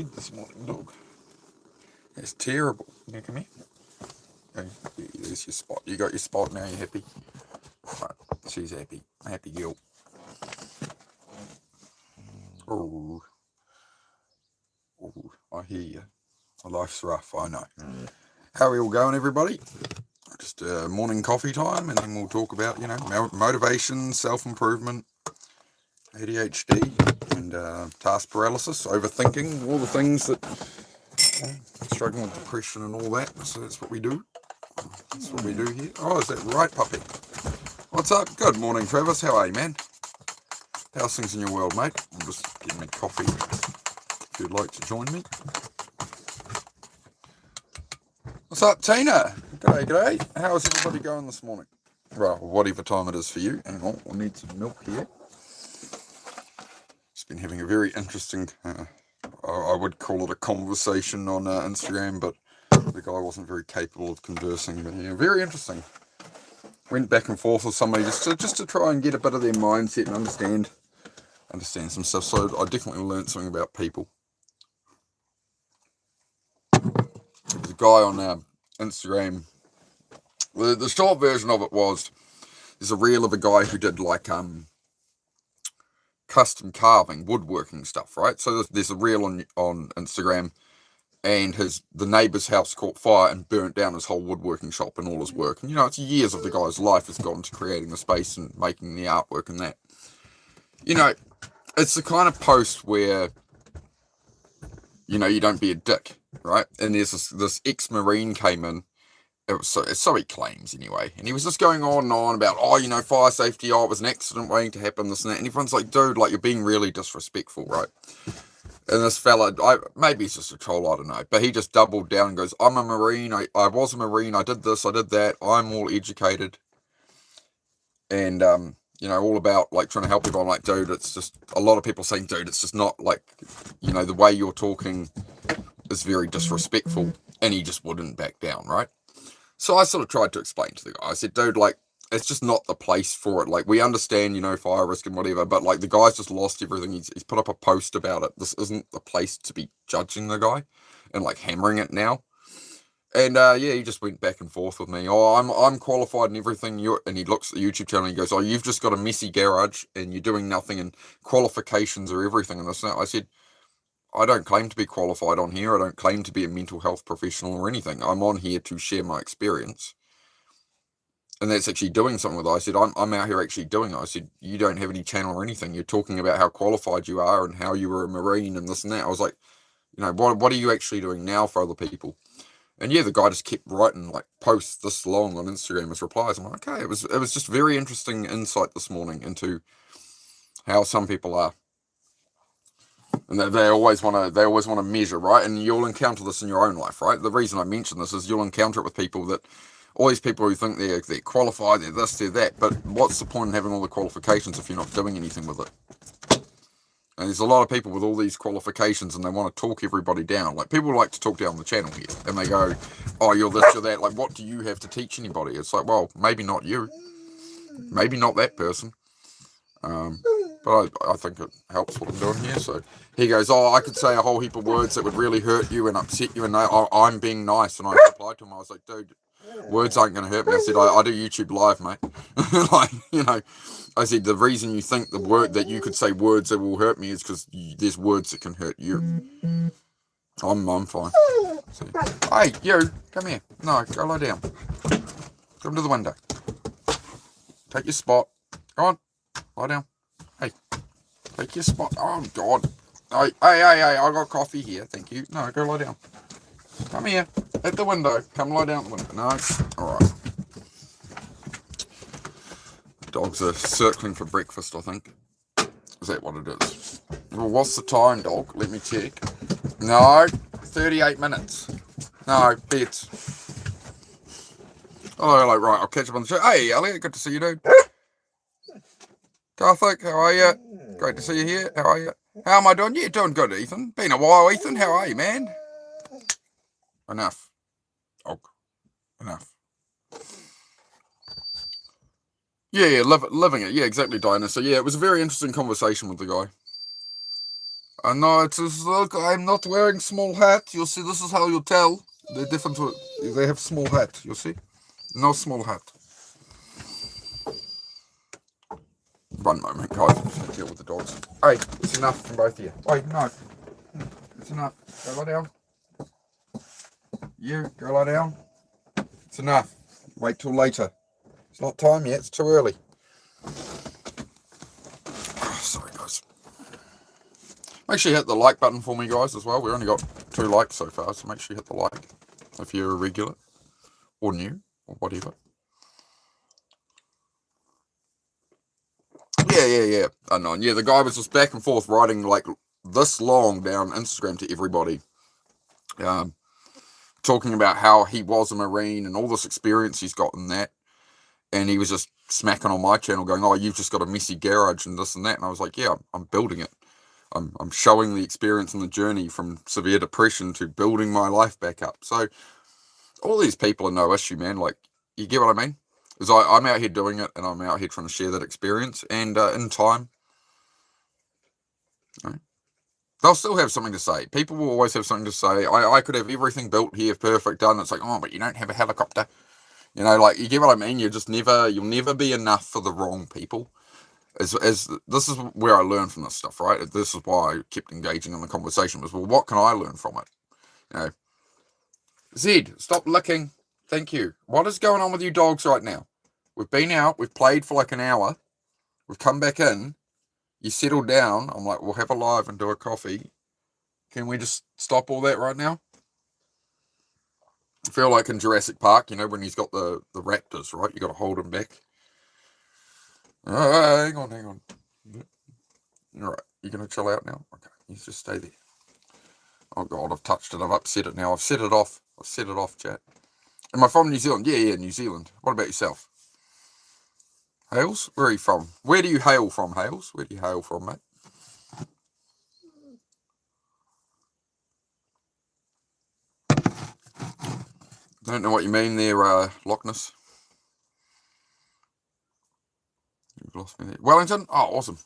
bed this morning, dog. That's terrible. Now come here. Okay, there's your spot. You got your spot now, you happy? Right, she's happy. Happy girl. Oh, I hear you. Life's rough, I know. How are we all going, everybody? Just morning coffee time, and then we'll talk about, motivation, self-improvement, ADHD, and task paralysis, overthinking, all the things that, struggling with depression and all that. So that's what we do. That's what we do here. Oh, is that right, puppy? What's up? Good morning, Travis. How are you, man? How's things in your world, mate? I'm just getting a coffee if you'd like to join me. What's up, Tina? G'day. How's everybody going this morning? Well, whatever time it is for you. Hang on, we'll need some milk here. Just been having a very interesting, I would call it a conversation on Instagram, but the guy wasn't very capable of conversing. But yeah, very interesting. Went back and forth with somebody just to try and get a bit of their mindset and understand some stuff. So I definitely learned something about people. There's a guy on Instagram. The short version of it was, there's a reel of a guy who did like custom carving, woodworking stuff, right? So there's a reel on Instagram, and the neighbour's house caught fire and burnt down his whole woodworking shop and all his work. And it's years of the guy's life has gone to creating the space and making the artwork and that. It's the kind of post where, you don't be a dick, right? And there's this ex-Marine came in. So he claims anyway. And he was just going on and on about, fire safety, it was an accident waiting to happen, this and that. And everyone's like, dude, you're being really disrespectful, right? And this fella, maybe he's just a troll, I don't know. But he just doubled down and goes, I'm a Marine, I was a Marine, I did this, I did that, I'm all educated. And, all about, trying to help everyone. Like, dude, it's just, a lot of people saying, dude, it's just not, the way you're talking is very disrespectful. And he just wouldn't back down, right? So I sort of tried to explain to the guy. I said, dude, it's just not the place for it. We understand, fire risk and whatever, but, the guy's just lost everything. He's put up a post about it. This isn't the place to be judging the guy and, hammering it now. And, he just went back and forth with me. Oh, I'm qualified and everything. And he looks at the YouTube channel and he goes, oh, you've just got a messy garage and you're doing nothing and qualifications are everything. And this and that. I said, I don't claim to be qualified on here. I don't claim to be a mental health professional or anything. I'm on here to share my experience. And that's actually doing something with it. I said, I'm out here actually doing it. I said, you don't have any channel or anything. You're talking about how qualified you are and how you were a Marine and this and that. I was like, what are you actually doing now for other people? And yeah, the guy just kept writing posts this long on Instagram as replies. I'm like, okay, it was just very interesting insight this morning into how some people are. And they always want to measure, right? And you'll encounter this in your own life, right? The reason I mention this is you'll encounter it with people that, all these people who think they're qualified, they're this, they're that. But what's the point in having all the qualifications if you're not doing anything with it? And there's a lot of people with all these qualifications and they want to talk everybody down. People like to talk down the channel here. And they go, oh, you're this, you're that. What do you have to teach anybody? It's well, maybe not you. Maybe not that person. But I think it helps what I'm doing here. So he goes, oh, I could say a whole heap of words that would really hurt you and upset you. And I'm being nice. And I replied to him, I was like, dude, words aren't going to hurt me. I said, I do YouTube live, mate. I said, the reason you think the word that you could say words that will hurt me is because there's words that can hurt you. I'm fine. So, hey, you, come here. No, go lie down. Come to the window. Take your spot. Go on, lie down. Hey, take your spot. Oh, God. Hey, I got coffee here. Thank you. No, go lie down. Come here. At the window. Come lie down at the window. No. All right. Dogs are circling for breakfast, I think. Is that what it is? Well, what's the time, dog? Let me check. No. 38 minutes. No, beds. Oh, right. I'll catch up on the show. Hey, Elliot. Good to see you, dude. Garthik, how are you? Great to see you here. How are you? How am I doing? Yeah, doing good, Ethan. Been a while, Ethan. How are you, man? Enough. Oh, enough. Yeah, living it. Yeah, exactly, Diana. So, yeah, it was a very interesting conversation with the guy. I know it is. Look, I'm not wearing small hat. You see, this is how you tell. They're different. They have small hat. You see, no small hat. One moment, guys. I'm just gonna deal with the dogs. Hey, it's enough from both of you. Wait, no, it's enough. Go lie down. You go lie down. It's enough. Wait till later. It's not time yet. It's too early. Oh, sorry, guys. Make sure you hit the like button for me, guys, as well. We only got 2 likes so far, so make sure you hit the like if you're a regular or new or whatever. Yeah. I know. And yeah, the guy was just back and forth writing like this long down Instagram to everybody, talking about how he was a Marine and all this experience he's got in that. And he was just smacking on my channel going, oh, you've just got a messy garage and this and that. And I was like, yeah, I'm building it. I'm showing the experience and the journey from severe depression to building my life back up. So all these people are no issue, man. Like, you get what I mean? Is I'm out here doing it, and I'm out here trying to share that experience. And in time, you know, they'll still have something to say. People will always have something to say. I could have everything built here, perfect, done. It's like, oh, but you don't have a helicopter. You know, like, you get what I mean? You'll never be enough for the wrong people. As this is where I learned from this stuff, right? This is why I kept engaging in the conversation. Was, well, what can I learn from it? You know, Zed, stop licking. Thank you. What is going on with you dogs right now? We've been out. We've played for like an hour. We've come back in. You settled down. I'm like, we'll have a live and do a coffee. Can we just stop all that right now? I feel like in Jurassic Park, you know, when he's got the raptors, right? You got to hold him back. Hang on. All right, you gonna chill out now? Okay, you just stay there. Oh God, I've touched it. I've upset it now. I've set it off. Chat. Am I from New Zealand? Yeah, New Zealand. What about yourself? Hales? Where are you from? Where do you hail from, Hales? Where do you hail from, mate? Don't know what you mean there, Loch Ness. You've lost me there. Wellington? Oh, awesome.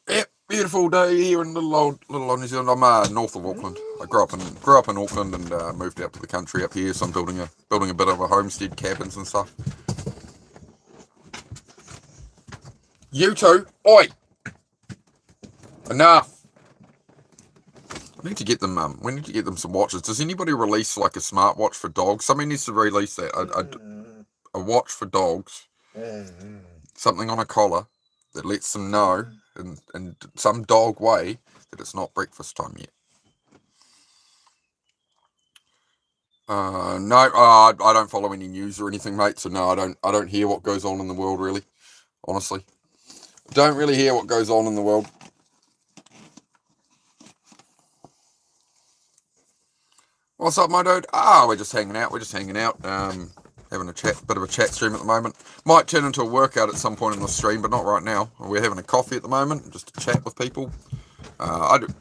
Yep, beautiful day here in little old New Zealand. I'm north of Auckland. I grew up in Auckland and moved out to the country up here. So I'm building a bit of a homestead, cabins and stuff. You two, oi! Enough. I need to get them. We need to get them some watches. Does anybody release like a smartwatch for dogs? Somebody needs to release that. A watch for dogs. Something on a collar that lets them know in some dog way that it's not breakfast time yet. No, I don't follow any news or anything, mate. So no, I don't hear what goes on in the world, really. Honestly, don't really hear what goes on in the world. What's up, my dude? We're just hanging out. Having a bit of a chat stream at the moment. Might turn into a workout at some point in the stream, but not right now. We're having a coffee at the moment, just to chat with people.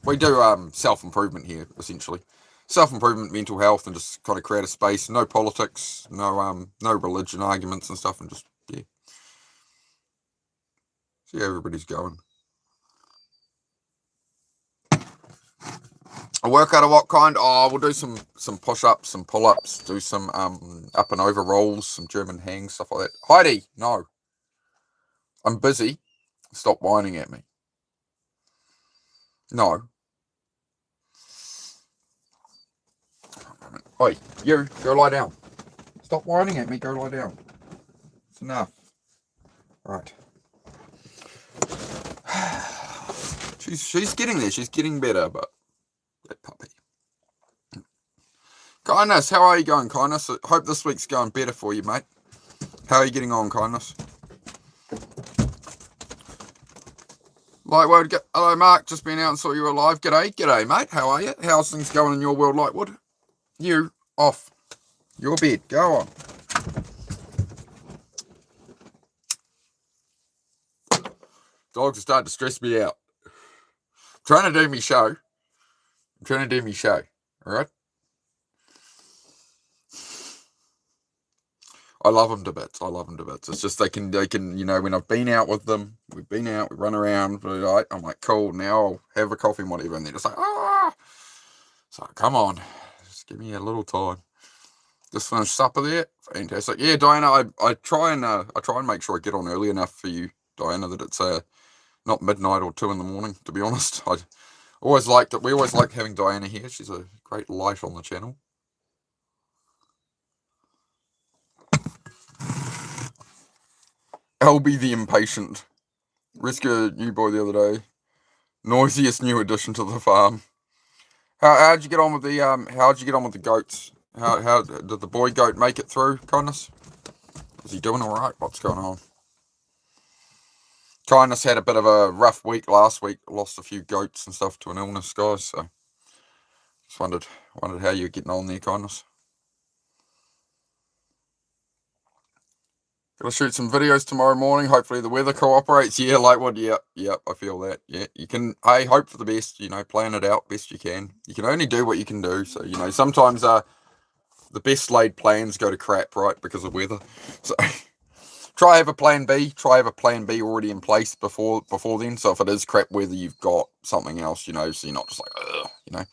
We do self-improvement here, essentially. Self-improvement, mental health, and just kind of create a space. No politics, no religion arguments and stuff, and just, yeah. See how everybody's going. A workout of what kind? Oh, we'll do some push-ups, some pull-ups, do some up and over rolls, some German hangs, stuff like that. Heidi, no. I'm busy. Stop whining at me. No. Oi, you, go lie down. Stop whining at me, go lie down. It's enough. Right. She's getting there, she's getting better, but that puppy. Kindness, how are you going, Kindness? I hope this week's going better for you, mate. How are you getting on, Kindness? Lightwood, hello, Mark. Just been out and saw you alive. G'day, mate. How are you? How's things going in your world, Lightwood? You, off. Your bed. Go on. Dogs are starting to stress me out. I'm trying to do me show. All right? I love them to bits. I love them to bits. It's just they can, you know, when I've been out with them, we've been out, we run around, right? I'm like, cool, now I'll have a coffee and whatever, and they're just like, ah. So come on, just give me a little time. Just finished supper there. Fantastic. Yeah, Diana, I try and make sure I get on early enough for you, Diana, that it's not midnight or 2 a.m. to be honest. I always liked it. We always liked having Diana here. She's a great light on the channel. Albie the Impatient. Rescue a new boy the other day. Noisiest new addition to the farm. How'd you get on with the goats? How did the boy goat make it through, Kindness? Is he doing all right? What's going on? Kindness had a bit of a rough week last week. Lost a few goats and stuff to an illness, guys. So just wondered how you're getting on there, Kindness. Gonna shoot some videos tomorrow morning. Hopefully the weather cooperates. Yeah, Lightwood. Yep. I feel that. Yeah, you can. Hey, hope for the best. You know, plan it out best you can. You can only do what you can do. So you know, sometimes the best laid plans go to crap, right, because of weather. So try have a plan B. Try have a plan B already in place before then. So if it is crap weather, you've got something else. You know, so you're not just like, ugh, you know.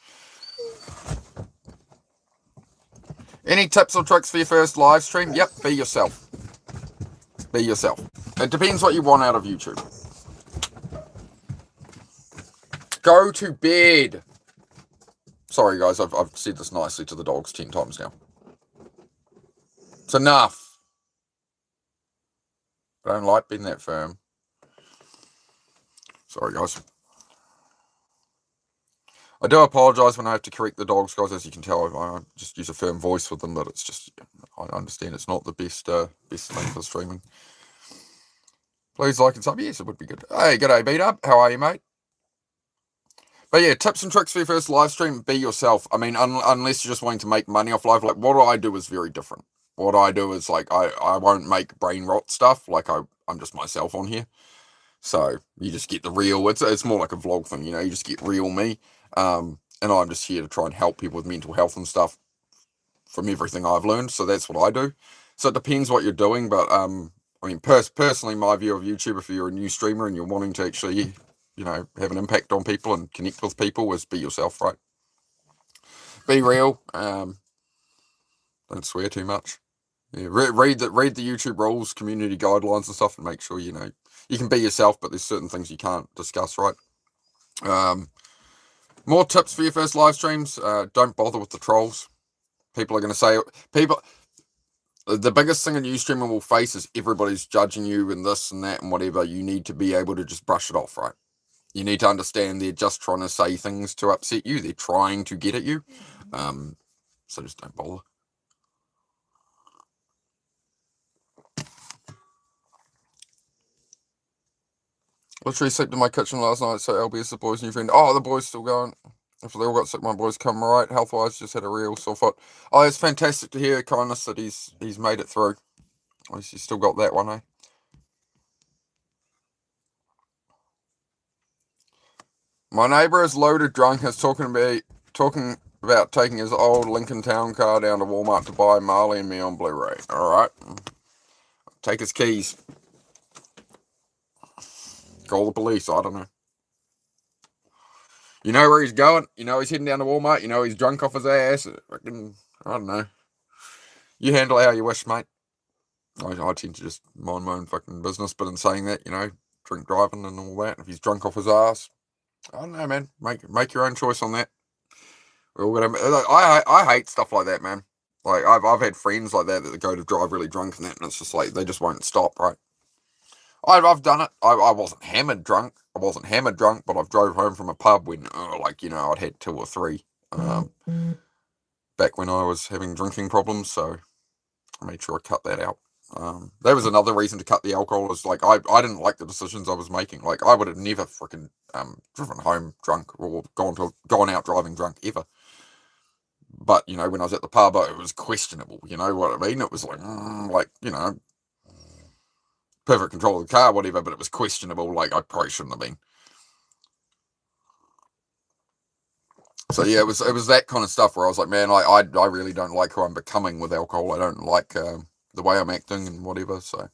Any tips or tricks for your first live stream? Yep, be yourself. Be yourself. It depends what you want out of YouTube. Go to bed. Sorry, guys, I've said this nicely to the dogs 10 times now. It's enough. I don't like being that firm. Sorry, guys. I do apologise when I have to correct the dogs, guys. As you can tell, I just use a firm voice with them, but it's just, I understand it's not the best thing for streaming. Please like and sub. Yes, it would be good. Hey, g'day, Beat Up. How are you, mate? But yeah, tips and tricks for your first live stream, be yourself. I mean, unless you're just wanting to make money off live, like what I do is very different. What I do is like, I won't make brain rot stuff. Like I'm just myself on here. So you just get the real, it's more like a vlog thing, you know, you just get real me. And I'm just here to try and help people with mental health and stuff from everything I've learned. So that's what I do. So it depends what you're doing. But I mean, personally, my view of YouTube, if you're a new streamer and you're wanting to actually, you know, have an impact on people and connect with people, is be yourself, right? Be real. Don't swear too much. Yeah, read the YouTube rules, community guidelines and stuff, and make sure you know you can be yourself, but there's certain things you can't discuss, right? More tips for your first live streams. Don't bother with the trolls. People are going to say the biggest thing a new streamer will face is everybody's judging you and this and that and whatever. You need to be able to just brush it off, right? You need to understand they're just trying to say things to upset you. They're trying to get at you. So just don't bother. Literally slept in my kitchen last night, so LB is the boy's new friend. Oh, the boy's still going. If they all got sick, my boy's come right. Health-wise, just had a real sore foot. Oh, it's fantastic to hear, Kindness, that he's made it through. At least he's still got that one, eh? My neighbour is loaded drunk. Is talking about taking his old Lincoln Town car down to Walmart to buy Marley and Me on Blu-ray. All right, take his keys. Call the police. I don't know. You know where he's going. You know he's heading down to Walmart. You know he's drunk off his ass. I don't know. You handle it how you wish, mate. I tend to just mind my own fucking business, but in saying that, you know, drink driving and all that. If he's drunk off his ass, I don't know, man. Make your own choice on that. We're all gonna. I hate stuff like that, man. Like I've had friends like that go to drive really drunk and that, and it's just like they just won't stop, right? I've done it. I wasn't hammered drunk. But I've drove home from a pub when, like, you know, I'd had 2 or 3 back when I was having drinking problems. So I made sure I cut that out. That was another reason to cut the alcohol. Is like I didn't like the decisions I was making. Like I would have never freaking driven home drunk or gone out driving drunk ever. But you know, when I was at the pub, it was questionable. You know what I mean? It was like you know, perfect control of the car, whatever. But it was questionable. Like I probably shouldn't have been. So yeah, it was that kind of stuff where I was like, man, I really don't like who I'm becoming with alcohol. I don't like the way I'm acting and whatever. So there's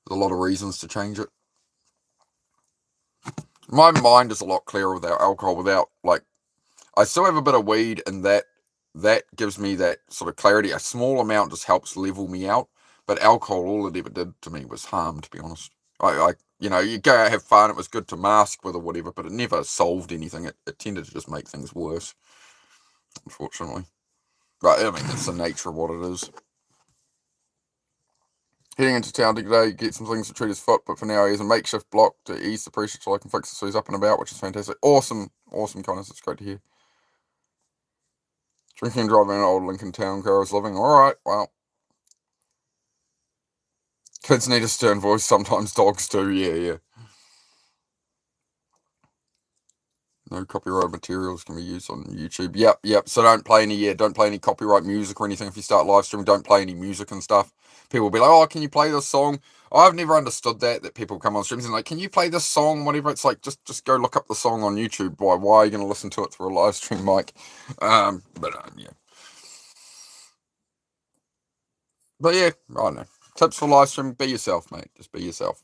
a lot of reasons to change it. My mind is a lot clearer without alcohol. Without, like, I still have a bit of weed, and that gives me that sort of clarity. A small amount just helps level me out, but alcohol, all it ever did to me was harm, to be honest. You go out, have fun, it was good to mask with or whatever, but it never solved anything. It tended to just make things worse, unfortunately. Right, I mean, that's the nature of what it is. Heading into town today, get some things to treat his foot, but for now he has a makeshift block to ease the pressure so I can fix it so he's up and about, which is fantastic. Awesome, Connors, it's great to hear. Drinking and driving an old Lincoln Town car is living. Alright, well. Kids need a stern voice, sometimes dogs do, yeah. No copyright materials can be used on YouTube. Yep. So don't play any copyright music or anything if you start live streaming. Don't play any music and stuff. People will be like, oh, can you play this song? I've never understood that people come on streams and like, can you play this song? Whatever. It's like, just go look up the song on YouTube. Why are you going to listen to it through a live stream mic? Yeah. But yeah, I don't know. Tips for live stream: be yourself, mate. Just be yourself.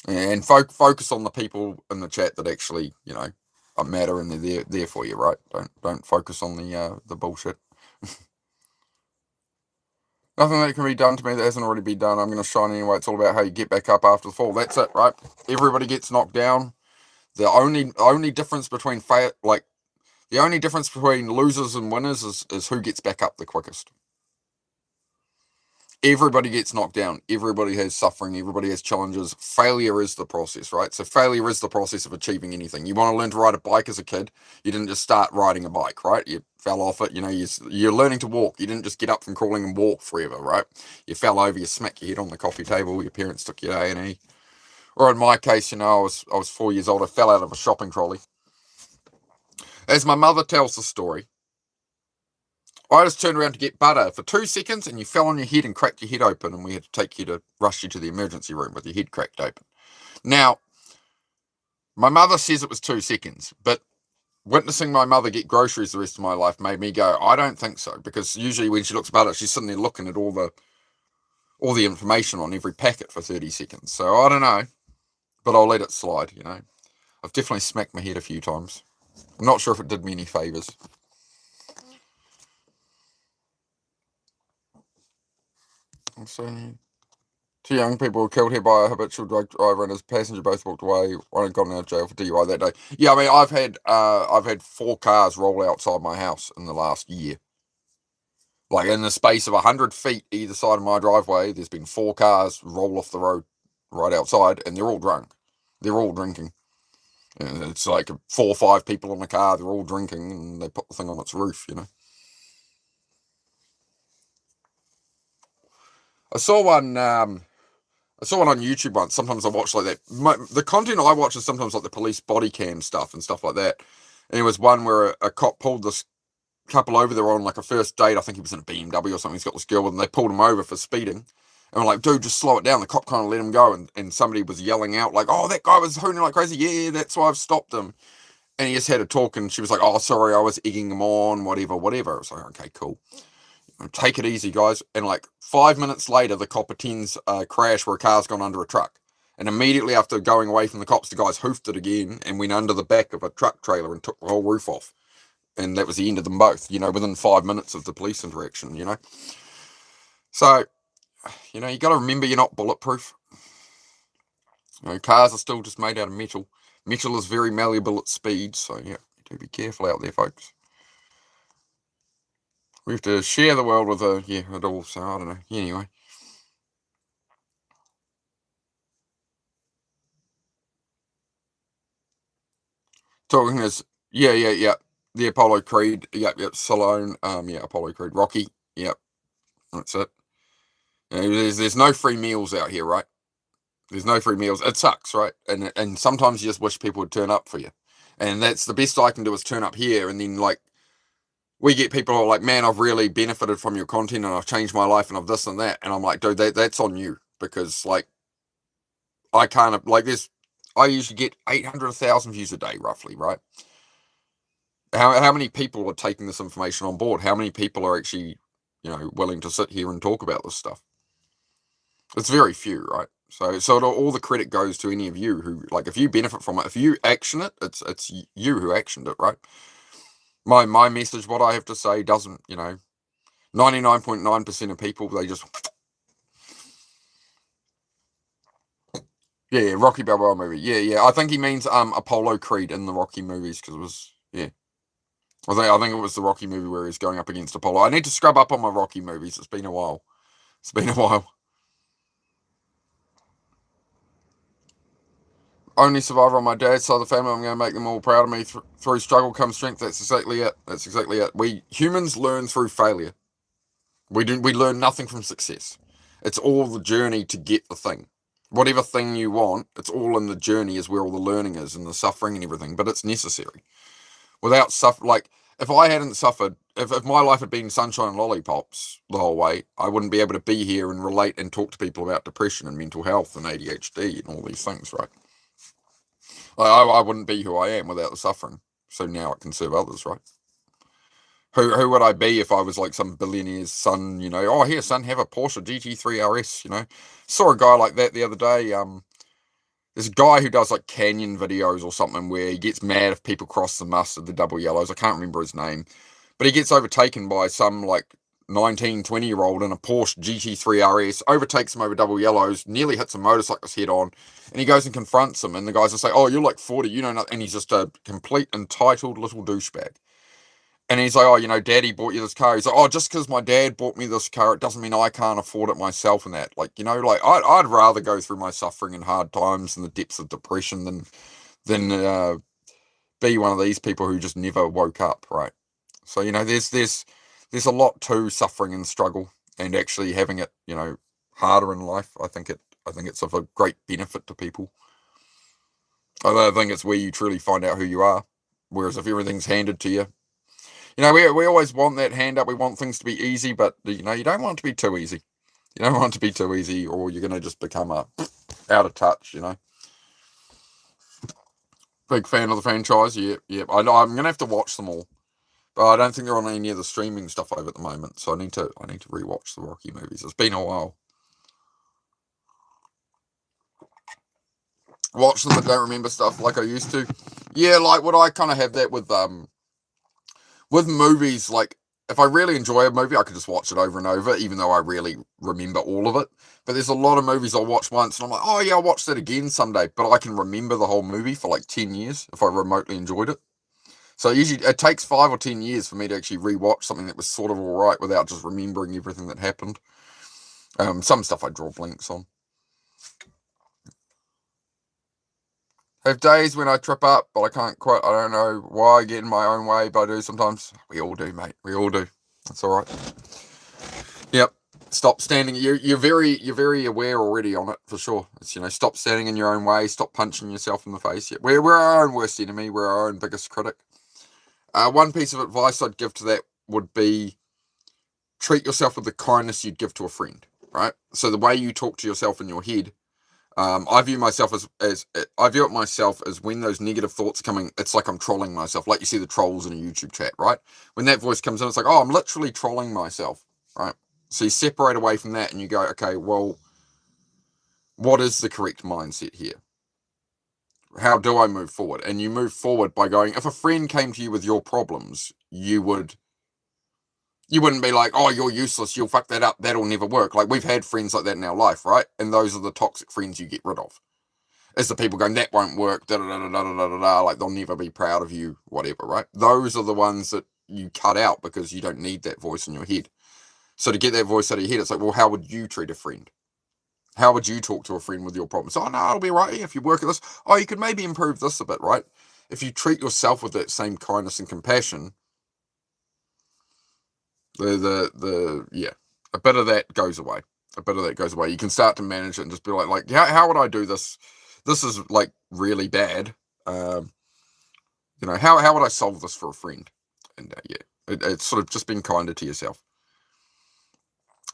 And focus on the people in the chat that actually, matter, and they're there for you, right? Don't focus on the bullshit. Nothing that can be done to me that hasn't already been done. I'm going to shine anyway. It's all about how you get back up after the fall. That's it, right? Everybody gets knocked down. The only difference between losers and winners is who gets back up the quickest. Everybody gets knocked down. Everybody has suffering. Everybody has challenges. Failure is the process, right? So failure is the process of achieving anything. You want to learn to ride a bike as a kid. You didn't just start riding a bike, right? You fell off it. You're learning to walk. You didn't just get up from crawling and walk forever, right? You fell over. You smacked your head on the coffee table. Your parents took you to A&E. Or in my case, I was 4 years old. I fell out of a shopping trolley. As my mother tells the story, I just turned around to get butter for 2 seconds and you fell on your head and cracked your head open, and we had to rush you to the emergency room with your head cracked open. Now, my mother says it was 2 seconds, but witnessing my mother get groceries the rest of my life made me go, I don't think so, because usually when she looks butter, she's sitting there looking at all the information on every packet for 30 seconds. So I don't know, but I'll let it slide, I've definitely smacked my head a few times. I'm not sure if it did me any favours. So, 2 young people were killed here by a habitual drug driver and his passenger both walked away. One had gone out of jail for DUI that day. Yeah, I mean, I've had 4 cars roll outside my house in the last year. Like, in the space of 100 feet either side of my driveway, there's been 4 cars roll off the road right outside, and they're all drunk. They're all drinking. And it's like 4 or 5 people in the car, they're all drinking, and they put the thing on its roof, I saw one on YouTube once. Sometimes I watch like that. The content I watch is sometimes like the police body cam stuff and stuff like that. And there was one where a cop pulled this couple over. They were on like a first date. I think he was in a BMW or something. He's got this girl with him. They pulled him over for speeding. And we're like, dude, just slow it down. The cop kind of let him go. And somebody was yelling out like, oh, that guy was hooning like crazy. Yeah, that's why I've stopped him. And he just had a talk. And she was like, oh, sorry, I was egging him on, whatever. I was like, okay, cool. Take it easy, guys. And like 5 minutes later, the cop attends a crash where a car's gone under a truck. And immediately after going away from the cops, the guys hoofed it again and went under the back of a truck trailer and took the whole roof off. And that was the end of them both, within 5 minutes of the police interaction, So, you got to remember you're not bulletproof. Cars are still just made out of metal. Metal is very malleable at speed, so yeah, do be careful out there, folks. We have to share the world with it all, so I don't know. Anyway. Talking is, yeah. The Apollo Creed, yep, Stallone, Apollo Creed, Rocky, yep, that's it. There's no free meals out here, right? There's no free meals. It sucks, right? And sometimes you just wish people would turn up for you. And that's the best I can do is turn up here, and then like we get people who are like, man, I've really benefited from your content and I've changed my life and I've this and that. And I'm like, dude, that's on you, because like I can't, like this, I usually get 800,000 views a day roughly, right? How many people are taking this information on board? How many people are actually, willing to sit here and talk about this stuff? It's very few, right? So all the credit goes to any of you who, like, if you benefit from it, if you action it, it's you who actioned it, right? My message, what I have to say, doesn't, 99.9% of people, they just, yeah, Rocky Balboa movie, yeah. I think he means Apollo Creed in the Rocky movies, because it was, yeah. I think it was the Rocky movie where he's going up against Apollo. I need to scrub up on my Rocky movies. It's been a while. Only survivor on my dad's side of the family. I'm going to make them all proud of me. Through struggle comes strength. That's exactly it. We humans learn through failure. We learn nothing from success. It's all the journey to get the thing. Whatever thing you want, it's all in the journey is where all the learning is and the suffering and everything. But it's necessary. Without suffer, like if I hadn't suffered, if my life had been sunshine and lollipops the whole way, I wouldn't be able to be here and relate and talk to people about depression and mental health and ADHD and all these things, right? I wouldn't be who I am without the suffering. So now I can serve others, right? Who would I be if I was like some billionaire's son, oh, here, son, have a Porsche GT3 RS, Saw a guy like that the other day. There's a guy who does like canyon videos or something where he gets mad if people cross the mustard, the double yellows. I can't remember his name. But he gets overtaken by some like 19, 20-year-old in a Porsche GT3 RS, overtakes him over double yellows, nearly hits a motorcyclist head on, and he goes and confronts him, and the guys will say, oh, you're like 40, you know nothing, and he's just a complete entitled little douchebag. And he's like, oh, daddy bought you this car. He's like, oh, just because my dad bought me this car, it doesn't mean I can't afford it myself and that. Like, I'd rather go through my suffering and hard times and the depths of depression than be one of these people who just never woke up, right? So, there's a lot to suffering and struggle and actually having it, harder in life. I think it's of a great benefit to people. I think it's where you truly find out who you are. Whereas if everything's handed to you, we always want that hand up. We want things to be easy, but you don't want it to be too easy. You don't want it to be too easy, or you're going to just become out of touch. Big fan of the franchise. Yeah. I'm going to have to watch them all, but I don't think they're on any of the streaming stuff over at the moment. So I need to rewatch the Rocky movies. It's been a while. Watch them, but don't remember stuff like I used to. Yeah, like what I kind of have that with movies, like if I really enjoy a movie, I could just watch it over and over, even though I really remember all of it. But there's a lot of movies I'll watch once and I'm like, oh yeah, I'll watch that again someday. But I can remember the whole movie for like 10 years if I remotely enjoyed it. So usually it takes 5 or 10 years for me to actually rewatch something that was sort of alright without just remembering everything that happened. Some stuff I draw blanks on. Have days when I trip up, but I don't know why I get in my own way, but I do sometimes. We all do, mate. We all do. That's all right. Yep. Stop standing. You're very aware already on it for sure. It's stop standing in your own way. Stop punching yourself in the face. Yeah, we're our own worst enemy. We're our own biggest critic. One piece of advice I'd give to that would be treat yourself with the kindness you'd give to a friend. Right. So the way you talk to yourself in your head. I view myself I view it myself as when those negative thoughts are coming, it's like I'm trolling myself, like you see the trolls in a YouTube chat, right? When that voice comes in, it's like, oh, I'm literally trolling myself, right? So you separate away from that and you go, okay, well, what is the correct mindset here? How do I move forward? And you move forward by going, if a friend came to you with your problems, you wouldn't be like, oh, you're useless, you'll fuck that up, that'll never work. Like, we've had friends like that in our life, right? And those are the toxic friends you get rid of. It's the people going, that won't work, like they'll never be proud of you, whatever, right? Those are the ones that you cut out because you don't need that voice in your head. So to get that voice out of your head, it's like, well, how would you treat a friend? How would you talk to a friend with your problems? Oh, no, it'll be right. If you work at this, oh, you could maybe improve this a bit, right? If you treat yourself with that same kindness and compassion, yeah, a bit of that goes away. You can start to manage it and just be like, how would I do this? This is like really bad. How would I solve this for a friend? And it's sort of just being kinder to yourself.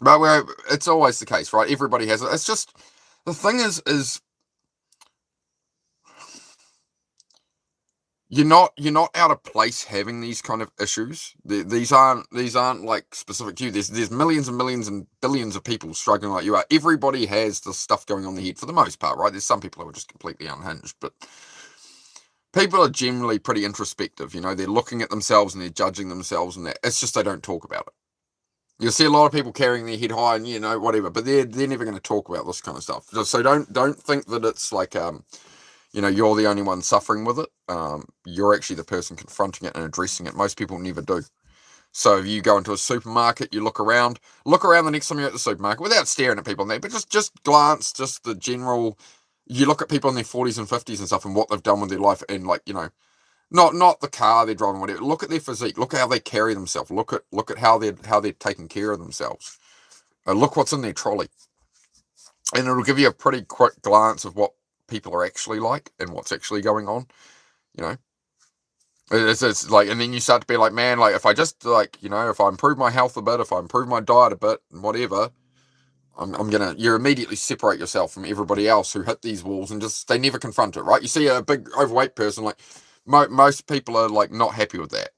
But it's always the case, right? Everybody has it. It's just the thing is you're not out of place having these kind of issues. These aren't like specific to you. There's millions and millions and billions of people struggling like you are. Everybody has this stuff going on in their head for the most part, right? There's some people who are just completely unhinged, but people are generally pretty introspective. You know, they're looking at themselves and they're judging themselves, and that it's just they don't talk about it. You'll see a lot of people carrying their head high and, you know, whatever, but they're never going to talk about this kind of stuff. So don't think that it's like you know, you're the only one suffering with it. You're actually the person confronting it and addressing it. Most people never do. So if you go into a supermarket, you look around the next time you're at the supermarket without staring at people in there, but just glance, just the general. You look at people in their 40s and 50s and stuff and what they've done with their life, and like, you know, not the car they're driving, whatever. Look at their physique. Look at how they carry themselves. Look at how they're taking care of themselves. Look what's in their trolley, and it'll give you a pretty quick glance of what people are actually like and what's actually going on. You know, it's like, and then you start to be like, man, like if I just, like, you know, if I improve my health a bit, if I improve my diet a bit, and whatever, you immediately separate yourself from everybody else who hit these walls and just, they never confront it, right? You see a big overweight person, like most people are like not happy with that.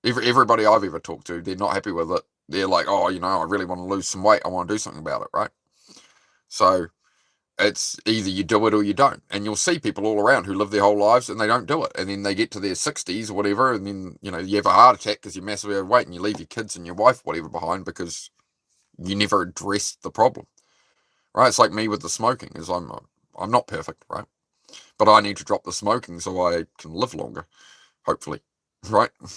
Everybody I've ever talked to, they're not happy with it. They're like, oh, you know, I really want to lose some weight. I want to do something about it, right? So it's either you do it or you don't. And you'll see people all around who live their whole lives and they don't do it. And then they get to their 60s or whatever, and then, you know, you have a heart attack because you're massively overweight and you leave your kids and your wife, whatever, behind because you never addressed the problem, right? It's like me with the smoking. Is I'm not perfect, right? But I need to drop the smoking so I can live longer, hopefully, right? I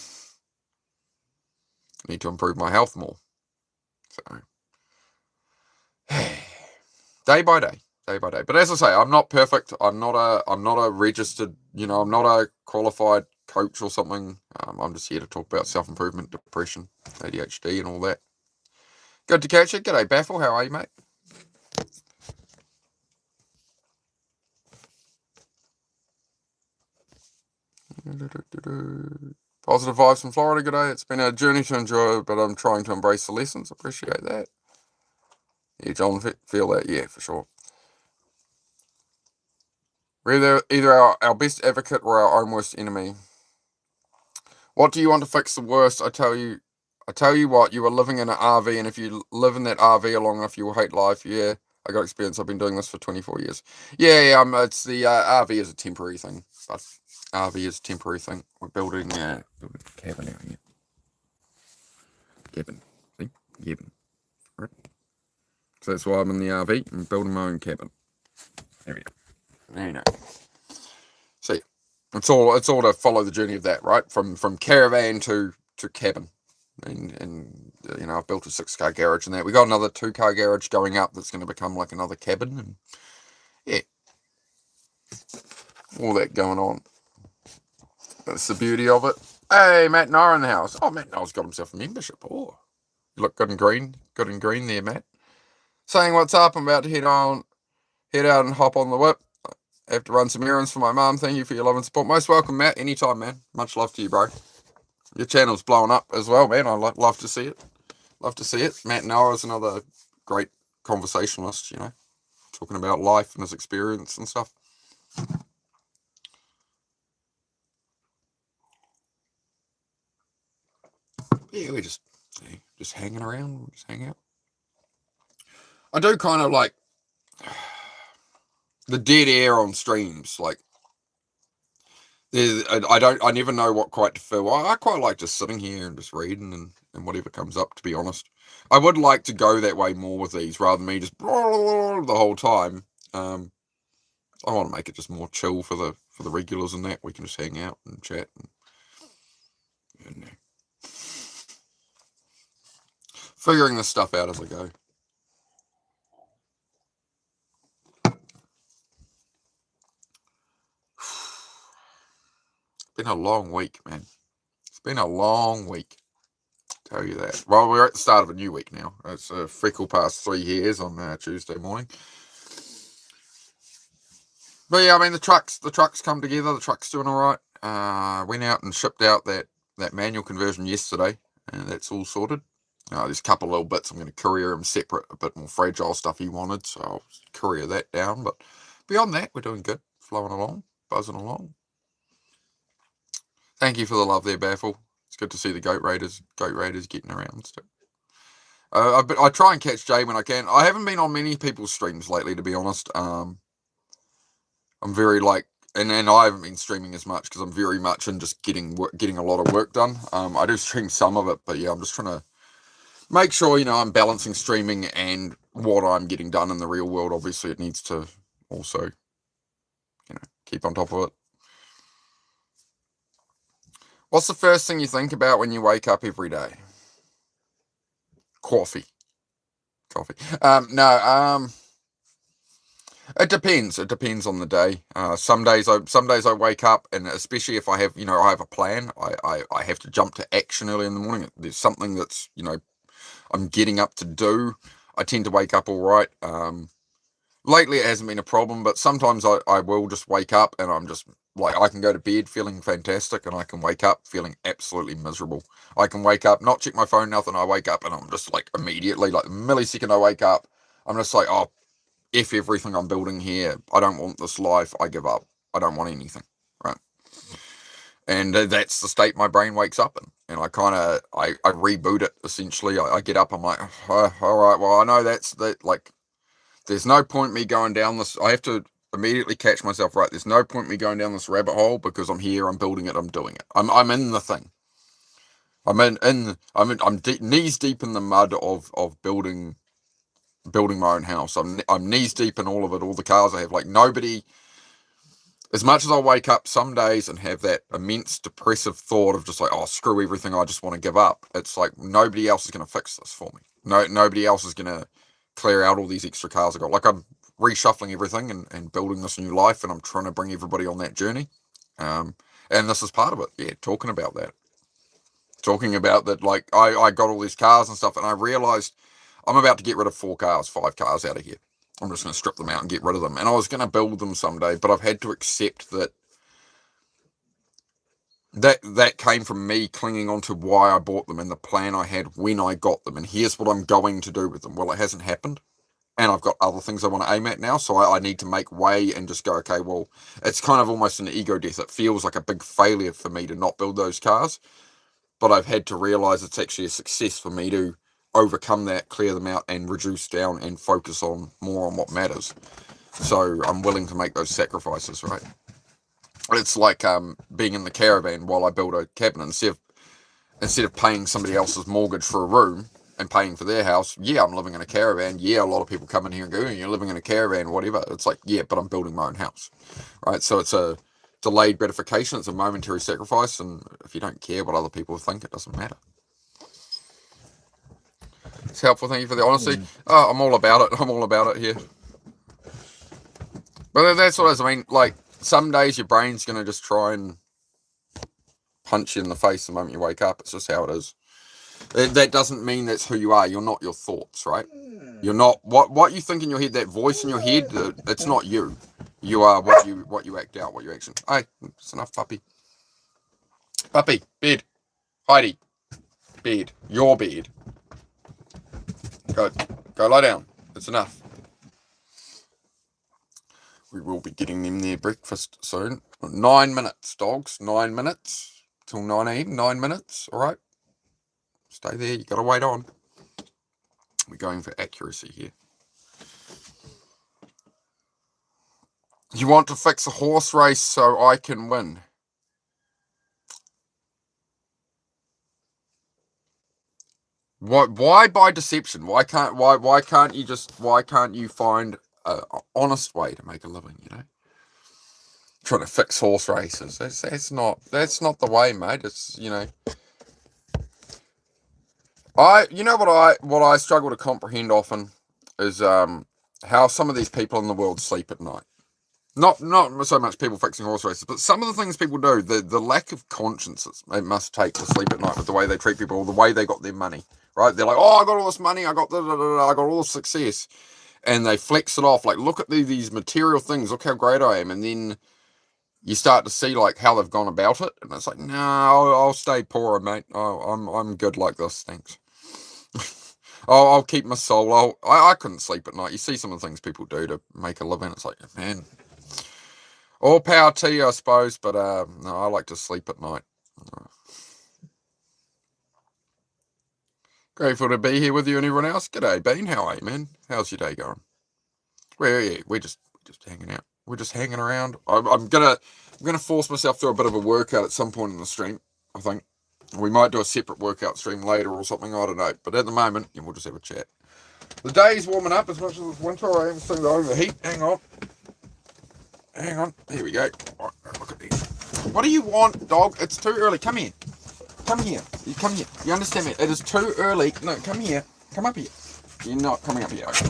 need to improve my health more. So day by day. But as I say, I'm not perfect. I'm not a registered, you know, I'm not a qualified coach or something. I'm just here to talk about self-improvement, depression, ADHD and all that. Good to catch you. G'day, Baffle. How are you, mate? Positive vibes from Florida. G'day. It's been a journey to enjoy, but I'm trying to embrace the lessons. Appreciate that. Yeah, John, feel that. Yeah, for sure. We're either our best advocate or our own worst enemy. What do you want to fix the worst? I tell you what, you are living in an RV, and if you live in that RV long enough, you will hate life. Yeah, I got experience. I've been doing this for 24 years. Yeah, it's the RV is a temporary thing, but RV is a temporary thing. We're building a cabin out here. Cabin. See? Cabin. Right. So that's why I'm in the RV. I'm building my own cabin. There we go. There you go. See, it's all to follow the journey of that, right? From caravan to cabin. And you know, I've built a 6-car garage and that. We got another 2-car garage going up that's going to become like another cabin, and yeah, all that going on. That's the beauty of it. Hey, Matt Nara in the house. Oh, Matt Nara's got himself a membership. Oh, you look good and green there, Matt. Saying what's up. I'm about to head out and hop on the whip. I have to run some errands for my mum. Thank you for your love and support. Most welcome, Matt. Anytime, man. Much love to you, bro. Your channel's blowing up as well, man. I love to see it. Love to see it. Matt Noah is another great conversationalist, you know, talking about life and his experience and stuff. Yeah, we're just hanging around, just hang out. I do kind of like the dead air on streams, like I never know what quite to feel. I quite like just sitting here and just reading and whatever comes up, to be honest. I would like to go that way more with these rather than me just the whole time. I want to make it just more chill for the regulars and that. We can just hang out and chat and figuring this stuff out as I go. It's been a long week, man. It's been a long week. Tell you that. Well, we're at the start of a new week now. It's a freckle past 3 years on Tuesday morning. But yeah, I mean the trucks come together. The truck's doing all right. Went out and shipped out that manual conversion yesterday, and that's all sorted. There's a couple of little bits I'm going to courier them separate, a bit more fragile stuff he wanted, so I'll courier that down. But beyond that, we're doing good, flowing along, buzzing along. Thank you for the love there, Baffle. It's good to see the Goat Raiders getting around still. I try and catch Jay when I can. I haven't been on many people's streams lately, to be honest. I'm very like, and I haven't been streaming as much because I'm very much in just getting a lot of work done. I do stream some of it, but yeah, I'm just trying to make sure I'm balancing streaming and what I'm getting done in the real world. Obviously, it needs to also keep on top of it. What's the first thing you think about when you wake up every day? Coffee. No. It depends. It depends on the day. Some days I wake up, and especially if I have I have a plan, I have to jump to action early in the morning. There's something that's I'm getting up to do. I tend to wake up all right. Lately it hasn't been a problem, but sometimes I will just wake up and I'm just like, I can go to bed feeling fantastic, and I can wake up feeling absolutely miserable. I can wake up, not check my phone, nothing. I wake up and I'm just like immediately, like the millisecond I wake up, I'm just like, oh, F everything I'm building here. I don't want this life. I give up. I don't want anything. Right. And that's the state my brain wakes up in. And I kind of, I reboot it essentially. I get up, I'm like, oh, all right, well, I know that, like, there's no point me going down this. I have to immediately catch myself, right? There's no point me going down this rabbit hole because I'm here, I'm building it, I'm doing it. I'm in the thing. I'm knees deep in the mud of building my own house. I'm knees deep in all of it, all the cars I have. Like nobody, as much as I wake up some days and have that immense depressive thought of just like, oh, screw everything, I just want to give up. It's like nobody else is going to fix this for me. Nobody else is going to clear out all these extra cars I got. Like I'm reshuffling everything and building this new life, and I'm trying to bring everybody on that journey. And this is part of it. Yeah, talking about that. Like I got all these cars and stuff, and I realized I'm about to get rid of 5 cars out of here. I'm just going to strip them out and get rid of them. And I was going to build them someday, but I've had to accept that came from me clinging on to why I bought them and the plan I had when I got them. And here's what I'm going to do with them. Well, it hasn't happened. And I've got other things I want to aim at now. So I need to make way and just go, okay, well, it's kind of almost an ego death. It feels like a big failure for me to not build those cars. But I've had to realize it's actually a success for me to overcome that, clear them out, and reduce down and focus on more on what matters. So I'm willing to make those sacrifices, right? It's like being in the caravan while I build a cabin. Instead of paying somebody else's mortgage for a room and paying for their house, yeah, I'm living in a caravan. Yeah, a lot of people come in here and go, you're living in a caravan, whatever. It's like, yeah, but I'm building my own house, right? So it's a delayed gratification. It's a momentary sacrifice. And if you don't care what other people think, it doesn't matter. It's helpful. Thank you for the honesty. Oh, I'm all about it. I'm all about it here. But that's what it is. I mean, like, some days your brain's going to just try and punch you in the face the moment you wake up. It's just how it is. That doesn't mean that's who you are. You're not your thoughts, right? You're not what you think in your head. That voice in your head, it's not you. You are what you act out, what you action. Hey, it's enough, puppy. Puppy, bed. Heidi, bed. Your bed. Go lie down. It's enough. We will be getting them their breakfast soon. 9 minutes, dogs. 9 minutes. Till 9 a.m. 9 minutes. All right. Stay there. You got to wait on. We're going for accuracy here. You want to fix a horse race so I can win? Why by deception? Why can't you find an honest way to make a living? Trying to fix horse races. That's not the way, mate. It's what I struggle to comprehend often is how some of these people in the world sleep at night. Not so much people fixing horse races, but some of the things people do, the lack of conscience it must take to sleep at night with the way they treat people, or the way they got their money, right? They're like, oh, I got all this money, I got all this success, and they flex it off, like, look at these material things, look how great I am, and then you start to see like how they've gone about it, and it's like, no, I'll stay poorer, mate. I'm good like this, thanks. I'll keep my soul. I couldn't sleep at night. You see some of the things people do to make a living. It's like, man, all power to you, I suppose. But no, I like to sleep at night. Grateful to be here with you and everyone else. G'day, Bean. How are you, man? How's your day going? We're just hanging out. We're just hanging around. I'm gonna force myself through a bit of a workout at some point in the stream. I think we might do a separate workout stream later or something. I don't know. But at the moment, we'll just have a chat. The day's warming up as much as it's winter. I am starting to overheat. Hang on. Here we go. Oh, look at these. What do you want, dog? It's too early. Come here. Come here. You understand me? It is too early. No, come here. Come up here. You're not coming up here. Okay.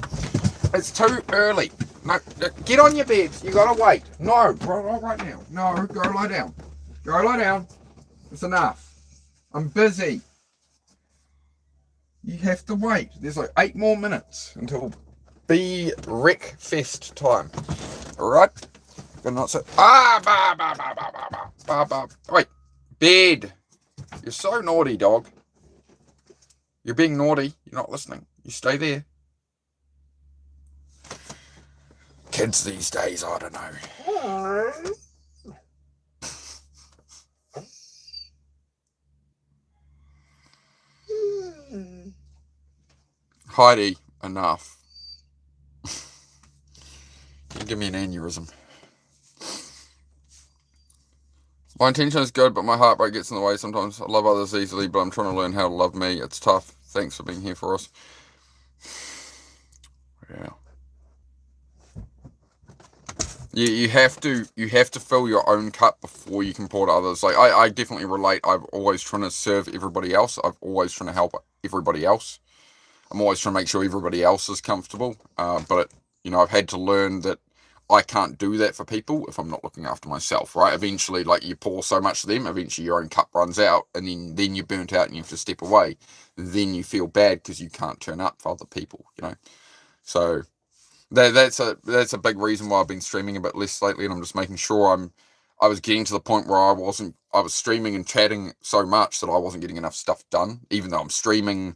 It's too early. No, get on your beds. You gotta wait. No, not right now. No, go lie down. Go lie down. It's enough. I'm busy. You have to wait. There's like 8 more minutes until breakfast time. Alright? Gonna not say Wait. Bed. You're so naughty, dog. You're being naughty. You're not listening. You stay there. Kids these days, I don't know. Heidi, enough. You give me an aneurysm. My intention is good, but my heartbreak gets in the way sometimes. I love others easily, but I'm trying to learn how to love me. It's tough. Thanks for being here for us. Yeah. You have to fill your own cup before you can pour to others. Like I definitely relate. I'm always trying to serve everybody else. I'm always trying to help everybody else. I'm always trying to make sure everybody else is comfortable. But I've had to learn that I can't do that for people if I'm not looking after myself, right? Eventually, like, you pour so much to them, eventually your own cup runs out, and then you're burnt out and you have to step away. Then you feel bad because you can't turn up for other people, So that's a big reason why I've been streaming a bit less lately, and I'm just making sure I was getting to the point where I was streaming and chatting so much that I wasn't getting enough stuff done. Even though I'm streaming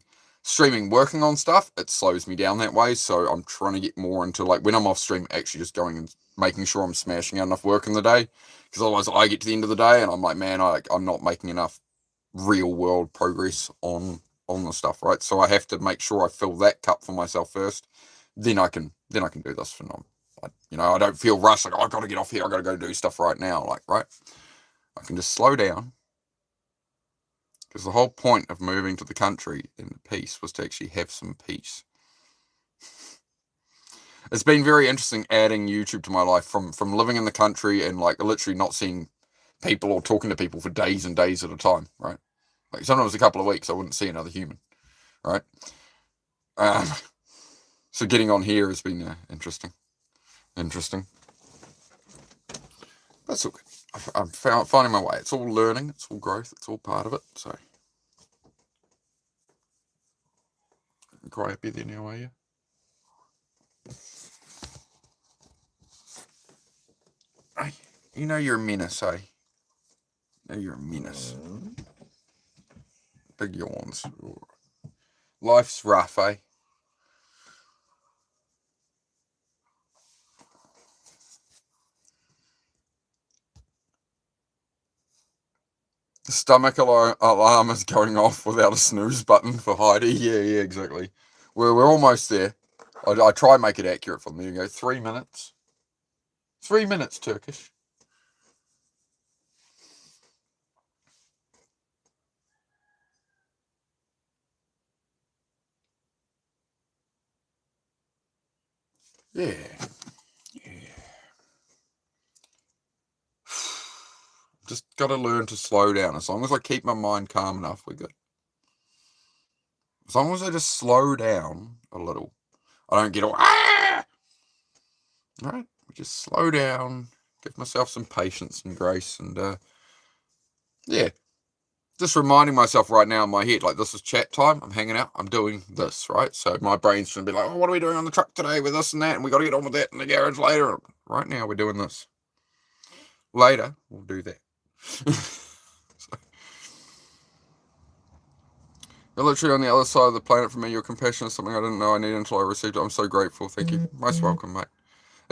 working on stuff, it slows me down that way. So I'm trying to get more into, like, when I'm off stream, actually just going and making sure I'm smashing out enough work in the day, because otherwise I get to the end of the day and I'm like, man, I'm not making enough real world progress on the stuff, right? So I have to make sure I fill that cup for myself first. Then I can do this for now. I don't feel rushed, like, I got to get off here, I got to go do stuff right now, like, right? I can just slow down. Because the whole point of moving to the country in peace was to actually have some peace. It's been very interesting adding YouTube to my life from living in the country and, like, literally not seeing people or talking to people for days and days at a time, right? Like, sometimes a couple of weeks I wouldn't see another human, right? So getting on here has been interesting. That's all good. I'm finding my way. It's all learning. It's all growth. It's all part of it. So, quite happy there now, are you? Hey, you're a menace, eh? You're a menace. Big yawns. Life's rough, eh? The stomach alarm is going off without a snooze button for Heidi. Yeah, exactly. We're almost there. I try and make it accurate from there. You go 3 minutes. 3 minutes, Turkish. Yeah. Just got to learn to slow down. As long as I keep my mind calm enough, we're good. As long as I just slow down a little. I don't get all, All right, just slow down, give myself some patience and grace, and just reminding myself right now in my head, like, this is chat time, I'm hanging out, I'm doing this, right? So my brain's going to be like, oh, what are we doing on the truck today with this and that, and we got to get on with that in the garage later. Right now we're doing this. Later we'll do that. You're literally on the other side of the planet from me. Your compassion is something I didn't know I needed until I received it. I'm so grateful. Thank you. Most welcome, mate.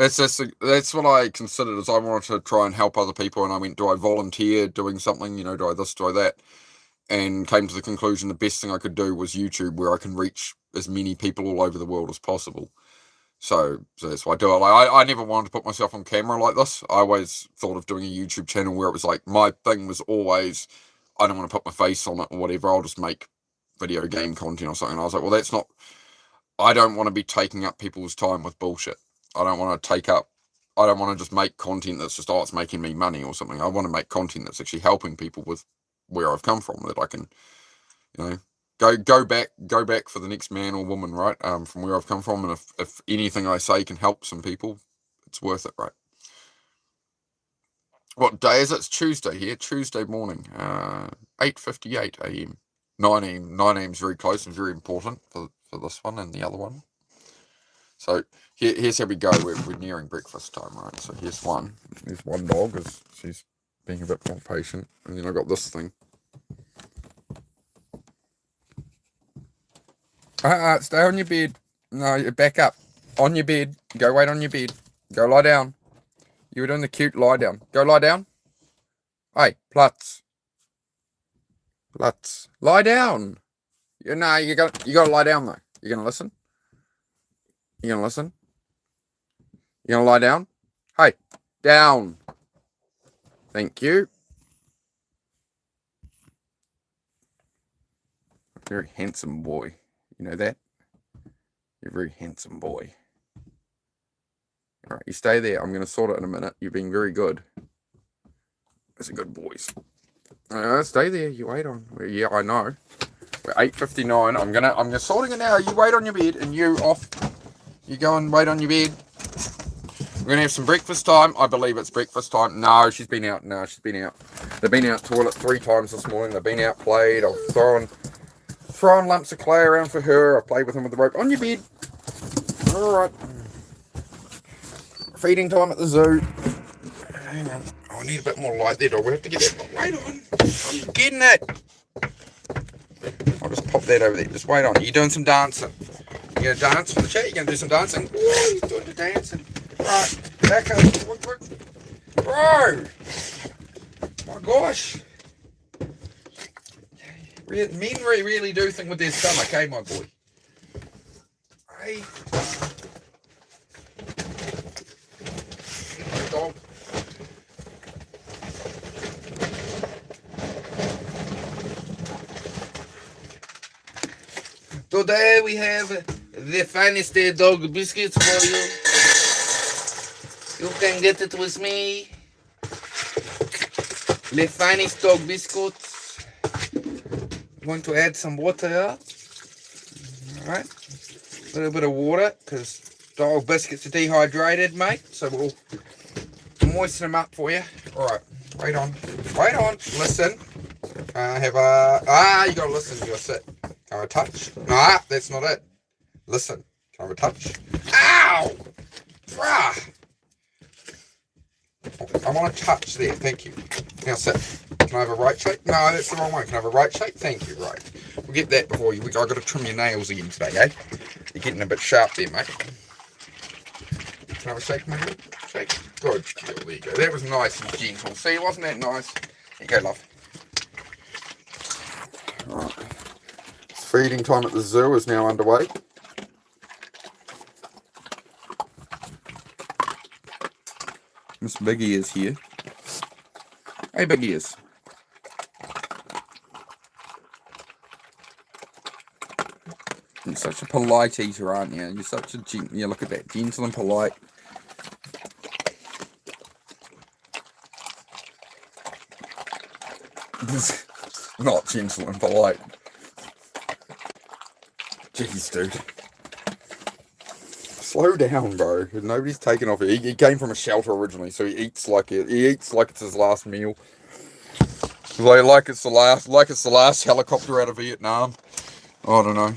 that's what I considered, as I wanted to try and help other people, and I went, do I volunteer doing something, you know, do I this, do I that, and came to the conclusion the best thing I could do was YouTube, where I can reach as many people all over the world as possible. So that's why I do it. Like, I never wanted to put myself on camera like this. I always thought of doing a YouTube channel where it was like, my thing was always, I don't want to put my face on it or whatever, I'll just make video game content or something. And I was like, well, that's not, I don't want to be taking up people's time with bullshit. I don't want to just make content that's just, oh, it's making me money or something. I want to make content that's actually helping people with where I've come from, that I can, you know, go back for the next man or woman, right? From where I've come from, and if anything I say can help some people, it's worth it, right? What day is it? It's Tuesday here, Tuesday morning, 8:58 a.m. 9 a.m. 9 a.m. is very close and very important for this one and the other one. So here's how we go. We're nearing breakfast time, right? So here's one. There's one dog, as she's being a bit more patient, and then I got this thing. Stay on your bed. No, you're back up. On your bed. Go wait on your bed. Go lie down. You were doing the cute lie down. Go lie down. Hey, Plutz. Plutz. Lie down. You gotta lie down though. You gonna listen? You gonna listen? You gonna lie down? Hey, down. Thank you. Very handsome boy. You know that? You're a very handsome boy. All right, you stay there. I'm going to sort it in a minute. You're being very good. That's a good boys. Stay there. You wait on. Yeah, I know. We're 8:59. I'm gonna sorting it now. You wait on your bed, and you off. You go and wait on your bed. We're gonna have some breakfast time. I believe it's breakfast time. No, she's been out. No, she's been out. They've been out toilet 3 times this morning. They've been out played. I've throwing lumps of clay around for her. I played with them with the rope. On your bed. All right. Feeding time at the zoo. Hang on. Oh, I need a bit more light there, dog. We have to get that light on. I'm getting it. I'll just pop that over there. Just wait on. You're doing some dancing. You're going to dance for the chat? You're going to do some dancing? Ooh, he's doing the dancing. Right. Back up. Quick. Bro. My gosh. Men really do think with their stomach, eh, my boy? Hey. Dog. Today we have the finest dog biscuits for you. You can get it with me. The finest dog biscuits. Going to add some water. Alright. A little bit of water, because dog biscuits are dehydrated, mate. So we'll moisten them up for you. Alright. Wait on. Listen. You gotta listen. You gotta sit. Can I have a touch? Nah, that's not it. Listen. Can I have a touch? Ow! Rah! I want a touch there. Thank you. Now sit. Can I have a right shake? No, that's the wrong one. Can I have a right shake? Thank you. Right. We'll get that before you. I've got to trim your nails again today, eh? You're getting a bit sharp there, mate. Can I have a shake, mate? Shake. Good. There you go. That was nice and gentle. See, wasn't that nice? There you go, love. Right. Feeding time at the zoo is now underway. Miss Big Ears here. Hey, Big Ears. You're such a polite eater, aren't you? You're such a yeah, look at that, gentle and polite. Not gentle and polite. Jeez, dude. Slow down, bro. Nobody's taken off it. He came from a shelter originally, so he eats like it's his last meal. Like it's the last helicopter out of Vietnam. I don't know.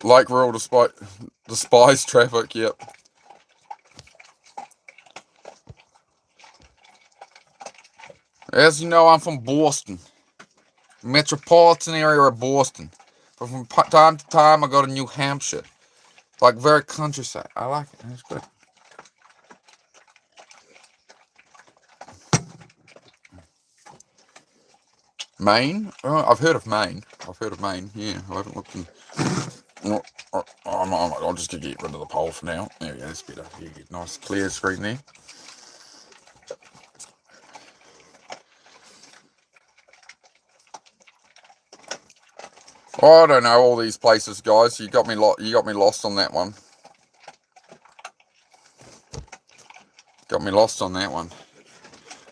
Like we're all despise traffic. Yep. As you know, I'm from Boston, metropolitan area of Boston. But from time to time, I go to New Hampshire. Like, very countryside. I like it. That's good. Maine? Oh, I've heard of Maine. Yeah, I haven't looked in. No, I'll just get rid of the poll for now. There we go, that's better. You get nice clear screen there. Oh, I don't know all these places, guys. You got me lost on that one. Got me lost on that one.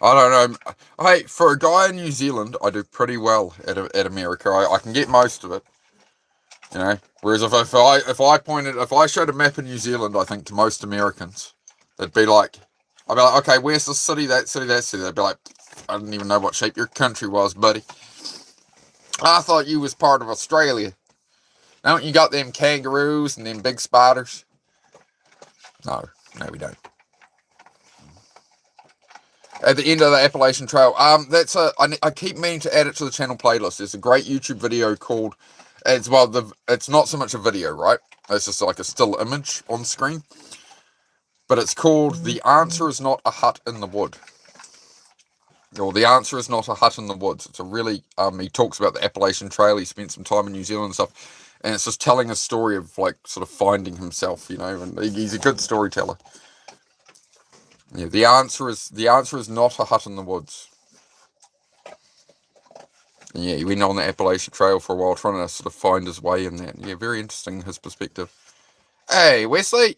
I don't know. Hey, for a guy in New Zealand, I do pretty well at America. I can get most of it. You know, whereas if I showed a map of New Zealand, I think to most Americans, they'd be like, I'd be like, okay, where's the city, that city, that city? They'd be like, I didn't even know what shape your country was, buddy. I thought you was part of Australia. Don't you got them kangaroos and them big spiders? No, we don't. At the end of the Appalachian Trail, I keep meaning to add it to the channel playlist. There's a great YouTube video called. It's not so much a video, right? It's just like a still image on screen. But it's called The Answer Is Not a Hut in the Wood. Or The Answer Is Not a Hut in the Woods. It's a really, he talks about the Appalachian Trail. He spent some time in New Zealand and stuff. And it's just telling a story of, like, sort of finding himself, you know. And he's a good storyteller. Yeah, the answer is not a hut in the woods. Yeah, he went on the Appalachian Trail for a while trying to sort of find his way in that. Yeah, very interesting, his perspective. Hey, Wesley.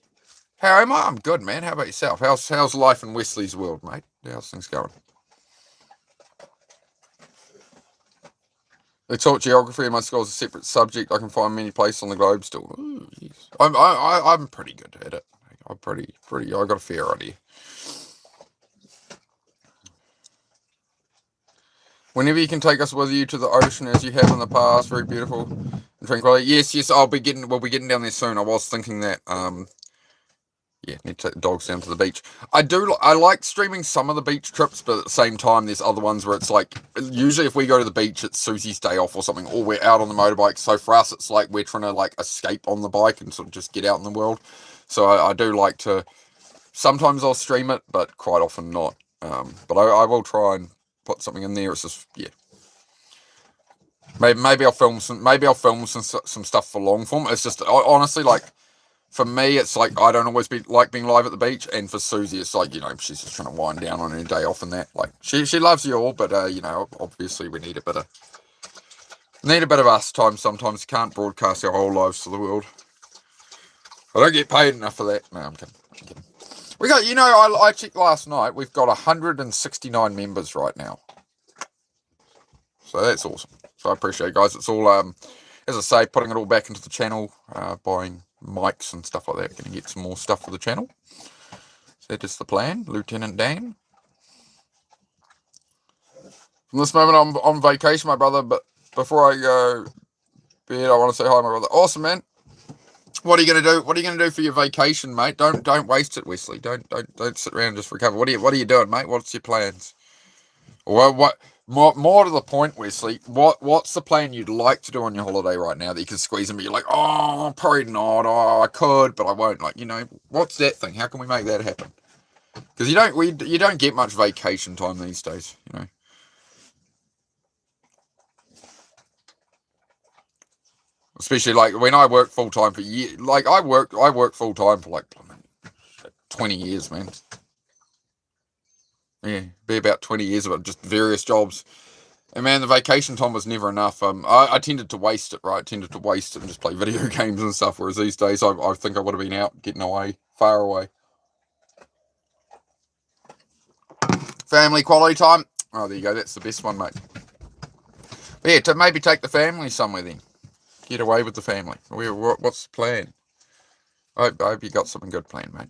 How am I? I'm good, man. How about yourself? How's life in Wesley's world, mate? How's things going? They taught geography in my school as a separate subject. I can find many places on the globe still. Ooh, yes. I'm pretty good at it. I'm pretty. I got a fair idea. Whenever you can take us with you to the ocean as you have in the past, very beautiful and tranquil. Yes, we'll be getting down there soon. I was thinking that, yeah, need to take the dogs down to the beach. I like streaming some of the beach trips, but at the same time, there's other ones where it's like, usually if we go to the beach, it's Susie's day off or something, or we're out on the motorbike. So for us, it's like we're trying to like escape on the bike and sort of just get out in the world. So I do like to, sometimes I'll stream it, but quite often not. But I will try and put something in there. It's just, yeah. Maybe I'll film some stuff for long form. It's just honestly, like, for me, it's like I don't always like being live at the beach, and for Susie, it's like, you know, she's just trying to wind down on her day off and that. Like, she loves you all, but you know, obviously we need a bit of us time sometimes. Can't broadcast our whole lives to the world. I don't get paid enough for that. No, I'm kidding. We got, you know, I checked last night. We've got 169 members right now. So that's awesome. So I appreciate it, guys. It's all, as I say, putting it all back into the channel, buying mics and stuff like that. Going to get some more stuff for the channel. So that is the plan, Lieutenant Dan. From this moment, I'm on vacation, my brother. But before I go bed, I want to say hi, my brother. Awesome, man. What are you gonna do? What are you gonna do for your vacation, mate? Don't waste it, Wesley. Don't sit around and just recover. What are you doing, mate? What's your plans? Well, what more to the point, Wesley? What's the plan you'd like to do on your holiday right now that you can squeeze in? But you're like, oh, probably not. Oh, I could, but I won't. Like, you know, what's that thing? How can we make that happen? Because you don't get much vacation time these days, you know. Especially like when I worked full time for years. Like I worked full time for like 20 years, man. Yeah, be about 20 years of it, just various jobs. And man, the vacation time was never enough. I tended to waste it, right? I tended to waste it and just play video games and stuff. Whereas these days, I think I would have been out, getting away, far away. Family quality time. Oh, there you go. That's the best one, mate. But yeah, to maybe take the family somewhere then. Get away with the family. What's the plan? I hope you got something good planned, mate.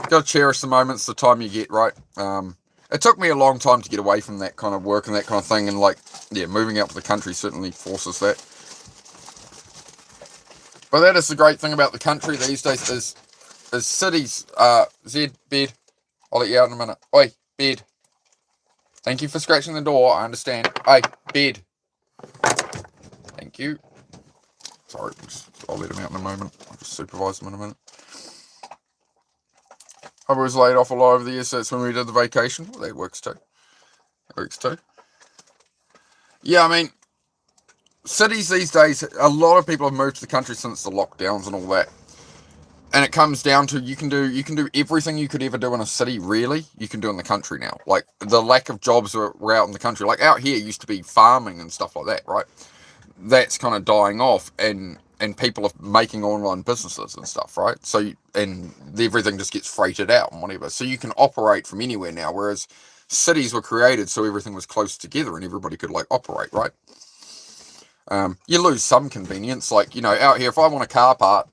Got to cherish the moments, the time you get, right? It took me a long time to get away from that kind of work and that kind of thing, and like, yeah, moving out to the country certainly forces that. But that is the great thing about the country these days is cities. Zed, bed. I'll let you out in a minute. Oi, bed. Thank you for scratching the door. I understand. Hey, bed. thank you. Sorry, I'll let him out in a moment. I'll just supervise him in a minute. I was laid off a lot over the years, so that's when we did the vacation. Well, that works too. Yeah, I mean, cities these days, a lot of people have moved to the country since the lockdowns and all that. And it comes down to you can do everything you could ever do in a city, really, you can do in the country now. Like, the lack of jobs were out in the country. Like, out here used to be farming and stuff like that, right? That's kind of dying off, and people are making online businesses and stuff, right? So, and everything just gets freighted out and whatever. So you can operate from anywhere now, whereas cities were created so everything was close together and everybody could, like, operate, right? You lose some convenience. Like, out here, if I want a car part,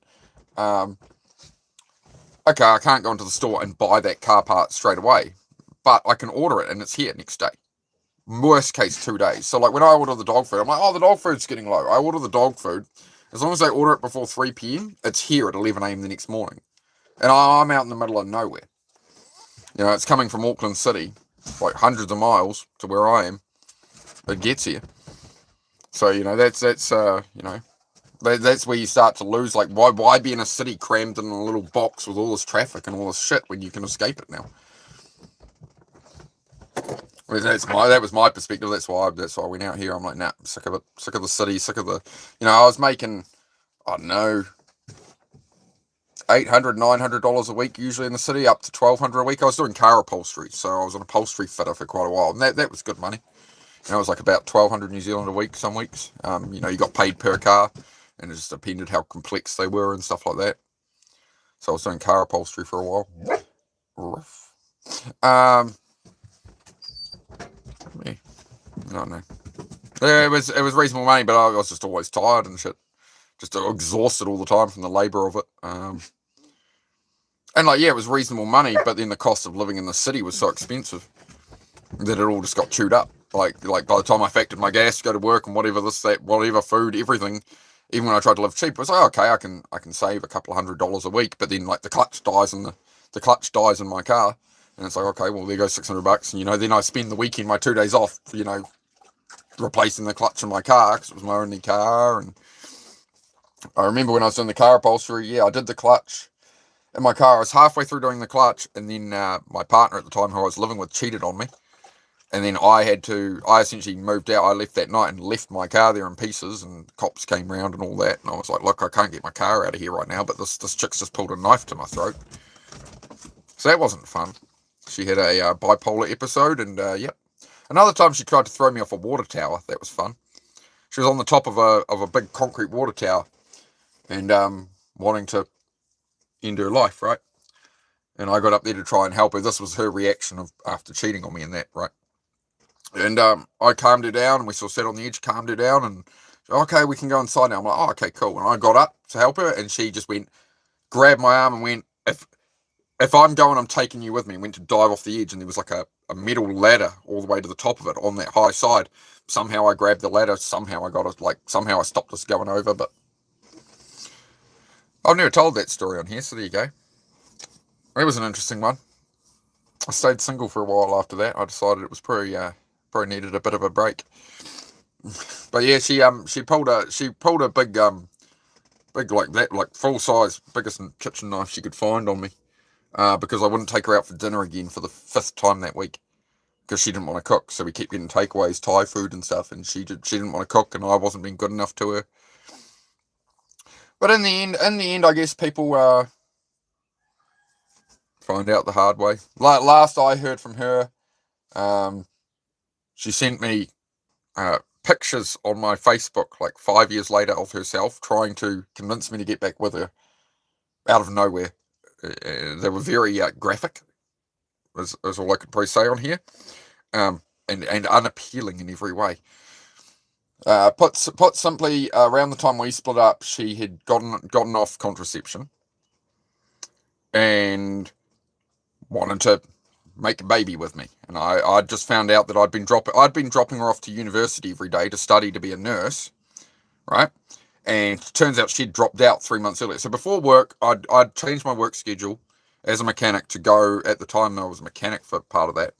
okay, I can't go into the store and buy that car part straight away, but I can order it and it's here next day. Worst case, 2 days. So, like, when I order the dog food, I'm like, oh, the dog food's getting low. I order the dog food. As long as I order it before 3 p.m., it's here at 11 a.m. the next morning. And I'm out in the middle of nowhere. It's coming from Auckland City, like hundreds of miles to where I am. It gets here. So, that's where you start to lose. Like, why be in a city crammed in a little box with all this traffic and all this shit when you can escape it now? That was my perspective. That's why I went out here. I'm like, nah, I'm sick of it. Sick of the city. Sick of the, I was making, I don't know, $800, $900 a week usually in the city, up to $1,200 a week. I was doing car upholstery, so I was an upholstery fitter for quite a while, and that was good money. It was like about 1,200 New Zealand a week some weeks. You got paid per car, and it just depended how complex they were and stuff like that. So I was doing car upholstery for a while. Yeah, I don't know. It was reasonable money, but I was just always tired and shit, just exhausted all the time from the labour of it. And like, yeah, it was reasonable money, but then the cost of living in the city was so expensive that it all just got chewed up. Like by the time I factored my gas to go to work and whatever this, that, whatever food, everything, even when I tried to live cheap, it was like, okay, I can save a couple of $100 a week, but then like the clutch dies in my car. And it's like, okay, well, there goes $600. And, then I spend the weekend, my 2 days off, replacing the clutch in my car because it was my only car. And I remember when I was doing the car upholstery, I did the clutch in my car. I was halfway through doing the clutch, and then my partner at the time, who I was living with, cheated on me. And then I essentially moved out. I left that night and left my car there in pieces, and cops came round and all that. And I was like, look, I can't get my car out of here right now, but this chick's just pulled a knife to my throat. So that wasn't fun. She had a bipolar episode, and yep. Another time she tried to throw me off a water tower. That was fun. She was on the top of a big concrete water tower, and wanting to end her life, right? And I got up there to try and help her. This was her reaction after cheating on me and that, right? And I calmed her down, and we sort of sat on the edge, calmed her down, and okay, we can go inside now. I'm like, oh, okay, cool. And I got up to help her, and she just grabbed my arm and went, if I'm going, I'm taking you with me. Went to dive off the edge, and there was like a metal ladder all the way to the top of it on that high side. Somehow I grabbed the ladder. Somehow I got it. Somehow I stopped us going over. But I've never told that story on here, so there you go. It was an interesting one. I stayed single for a while after that. I decided it was probably needed a bit of a break. But yeah, she pulled a big full size, biggest kitchen knife she could find on me. Because I wouldn't take her out for dinner again for the 5th time that week, because she didn't want to cook. So we kept getting takeaways, Thai food and stuff, and she didn't want to cook, and I wasn't being good enough to her. But in the end, I guess people find out the hard way. Last I heard from her, she sent me pictures on my Facebook like 5 years later of herself trying to convince me to get back with her out of nowhere. They were very graphic, is all I could probably say on here, and unappealing in every way. Put simply, around the time we split up, she had gotten off contraception and wanted to make a baby with me. And I just found out that I'd been dropping her off to university every day to study to be a nurse, right? And it turns out she'd dropped out 3 months earlier. So before work, I'd changed my work schedule as a mechanic to go. At the time, I was a mechanic for part of that,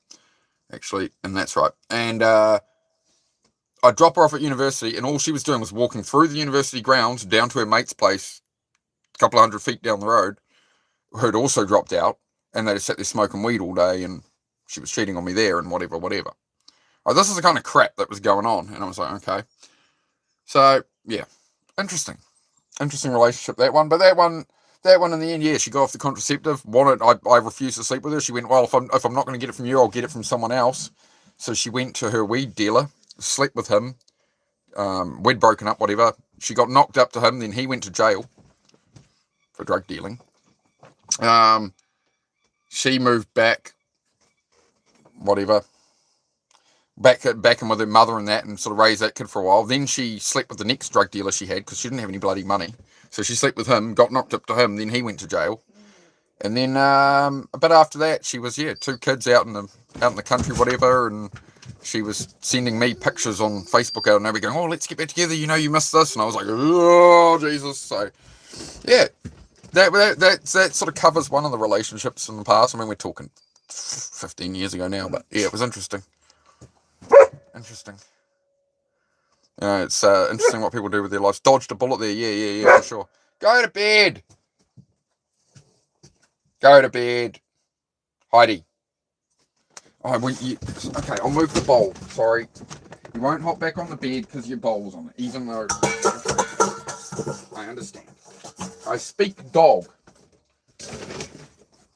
actually, and that's right. And I'd drop her off at university, and all she was doing was walking through the university grounds down to her mate's place, a couple of 100 feet down the road, who'd also dropped out, and they just sat there smoking weed all day, and she was cheating on me there, and whatever. Like, this is the kind of crap that was going on, and I was like, okay. So, yeah, interesting relationship, that one. But that one in the end, yeah, she got off the contraceptive. I refused to sleep with her. She went, well, if I'm not going to get it from you, I'll get it from someone else. So she went to her weed dealer, slept with him. We'd broken up, whatever. She got knocked up to him, then he went to jail for drug dealing. She moved back, whatever, back in with her mother and that, and sort of raised that kid for a while. Then she slept with the next drug dealer she had, because she didn't have any bloody money. So she slept with him, got knocked up to him, then he went to jail. And then a bit after that, she was, 2 kids out in the country, whatever, and she was sending me pictures on Facebook out and nowhere going, oh, let's get back together, you missed this. And I was like, oh, Jesus. So, yeah, that sort of covers one of the relationships in the past. I mean, we're talking 15 years ago now, but yeah, it was interesting. Interesting. It's interesting what people do with their lives. Dodged a bullet there, yeah, for sure. Go to bed. Heidi. Oh, okay, I'll move the bowl. Sorry. You won't hop back on the bed because your bowl's on it, even though... I understand. I speak dog.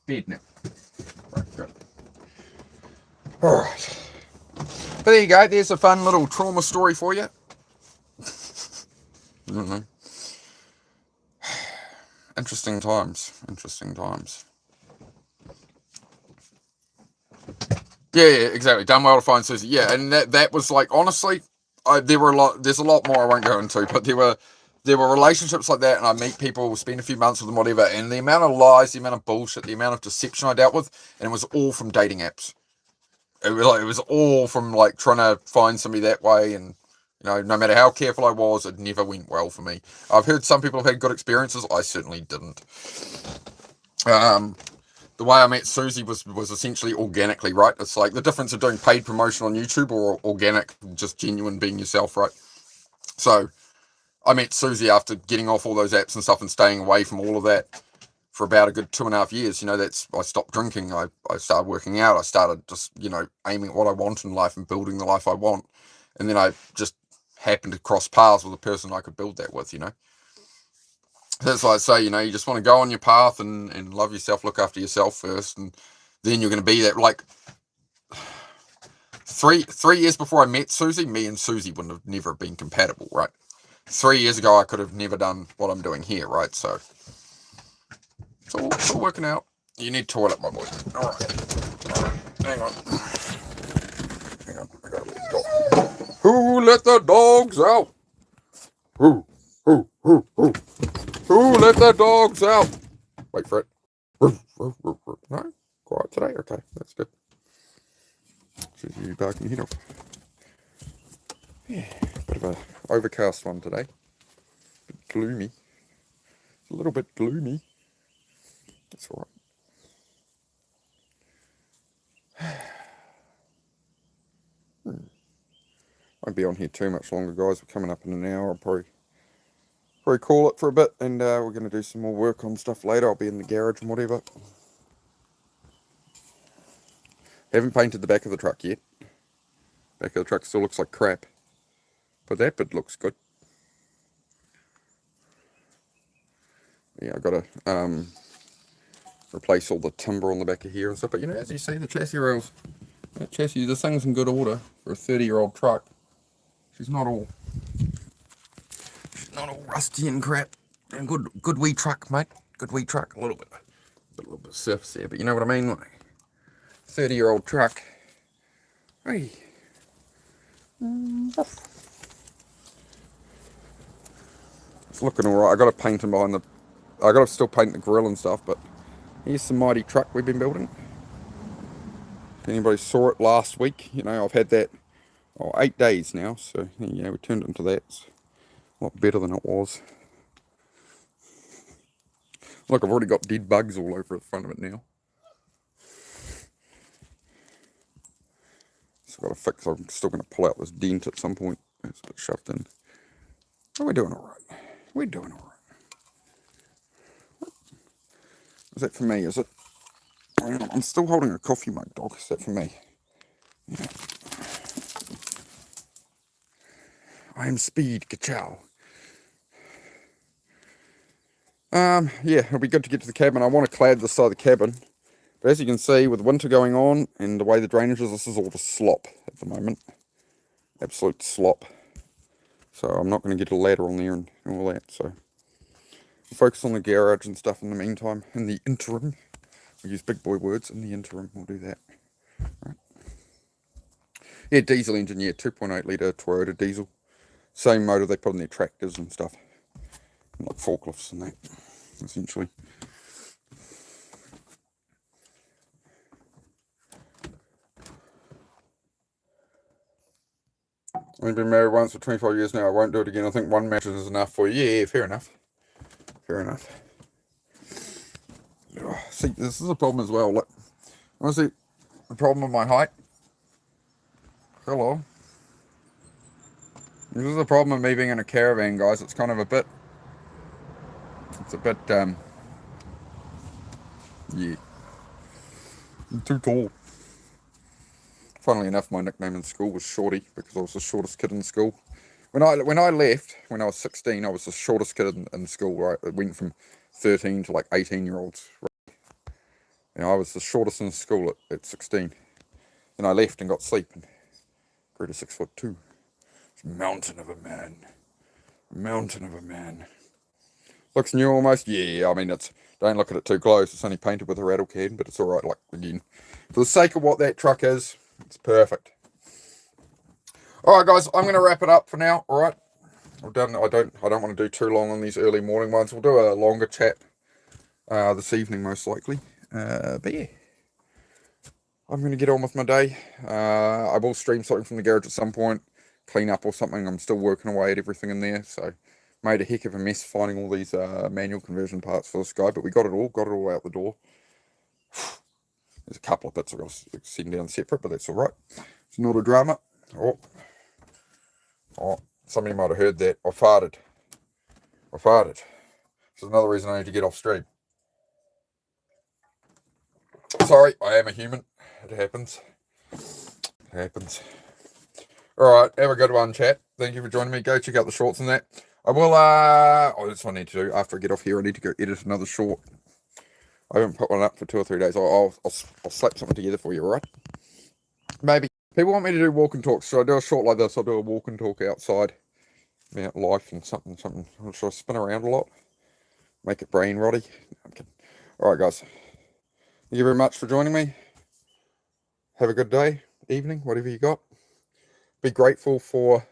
Bed now. Right, good. Alright. But there you go. There's a fun little trauma story for you. I don't know. Interesting times. Yeah, exactly. Done well to find Susie. Yeah, and that was like, honestly, there's a lot more I won't go into, but there were relationships like that, and I meet people, spend a few months with them, whatever, and the amount of lies, the amount of bullshit, the amount of deception I dealt with, and it was all from dating apps. It was all from like trying to find somebody that way, and no matter how careful I was, it never went well for me. I've heard some people have had good experiences. I certainly didn't. The way I met Susie was essentially organically, right? It's like the difference of doing paid promotion on YouTube or organic, just genuine being yourself, right? So I met Susie after getting off all those apps and stuff and staying away from all of that for about a good 2.5 years. I stopped drinking. I started working out. I started just, aiming at what I want in life and building the life I want. And then I just happened to cross paths with a person I could build that with, That's why I say, you just want to go on your path and love yourself, look after yourself first, and then you're going to be that. Like 3 years before I met Susie, me and Susie wouldn't have never been compatible, right? 3 years ago, I could have never done what I'm doing here, right? So it's all working out. You need toilet, my boy. All right. Hang on. I gotta let the dog. Who let the dogs out? Who let the dogs out? Wait for it. No? Quiet today? Okay, that's good. Should you barking your head off? Yeah, bit of a overcast one today. Bit gloomy. It's a little bit gloomy. That's alright. Won't be on here too much longer, guys. We're coming up in an hour. I'll probably call it for a bit, and we're going to do some more work on stuff later. I'll be in the garage and whatever. Haven't painted the back of the truck yet. Back of the truck still looks like crap, but that bit looks good. Yeah, I got to replace all the timber on the back of here and stuff. But as you see, the chassis rails, this thing's in good order for a 30-year-old truck. She's not all rusty and crap. And good wee truck, mate. Good wee truck. A little bit of surface there, but you know what I mean? Like 30-year-old truck. Hey. It's looking alright. I got to paint them behind the. I got to still paint the grill and stuff, but here's some mighty truck we've been building. If anybody saw it last week, I've had that 8 days now, so we turned it into that. It's a lot better than it was. Look, I've already got dead bugs all over the front of it now. So I've got to fix. I'm still going to pull out this dent at some point. It's a bit shoved in. We're doing all right. We're doing all right. Is that for me? Is it? I'm still holding a coffee mug, dog. Is that for me? Yeah. I am Speed Kachow. Yeah, it'll be good to get to the cabin. I want to clad this side of the cabin. But as you can see, with winter going on and the way the drainage is, this is all the slop at the moment. Absolute slop. So I'm not going to get a ladder on there and all that. So we'll focus on the garage and stuff in the meantime. In the interim, we use big boy words. In the interim, we'll do that. Right. Yeah, diesel engine, yeah, 2.8 litre Toyota diesel. Same motor they put in their tractors and stuff. And like forklifts and that, essentially. I've been married once for 25 years now. I won't do it again. I think one match is enough for you. Yeah, fair enough. Fair enough. See, this is a problem as well. Look, honestly, the problem with my height. Hello. This is the problem with me being in a caravan, guys. It's kind of a bit. It's a bit. Yeah. I'm too tall. Funnily enough, my nickname in school was Shorty because I was the shortest kid in school. When I left, when I was 16, I was the shortest kid in school, right? It went from 13 to like 18-year-olds. Right? And I was the shortest in school at 16. Then I left and got sleep and grew to 6'2". It's a mountain of a man. Mountain of a man. Looks new almost? Yeah, I mean, don't look at it too close. It's only painted with a rattle can, but it's alright, like, again. For the sake of what that truck is, it's perfect. Alright, guys, I'm going to wrap it up for now, alright? I don't want to do too long on these early morning ones. We'll do a longer chat this evening, most likely. But yeah, I'm going to get on with my day. I will stream something from the garage at some point, clean up or something. I'm still working away at everything in there, so made a heck of a mess finding all these manual conversion parts for this guy, but we got it all out the door. There's a couple of bits I've got to send down separate, but that's all right. It's not a drama. Oh, somebody might have heard that. I farted. This is another reason I need to get off stream. Sorry, I am a human. It happens. Alright, have a good one, chat. Thank you for joining me. Go check out the shorts and that. I will, that's what I need to do. After I get off here, I need to go edit another short. I haven't put one up for 2 or 3 days. I'll slap something together for you, alright? Maybe. People want me to do walk and talk. Should I do a short like this? I'll do a walk and talk outside. About life and something. Should I spin around a lot? Make it brain rotty? I'm kidding. Alright, guys. Thank you very much for joining me. Have a good day, evening, whatever you got. Be grateful for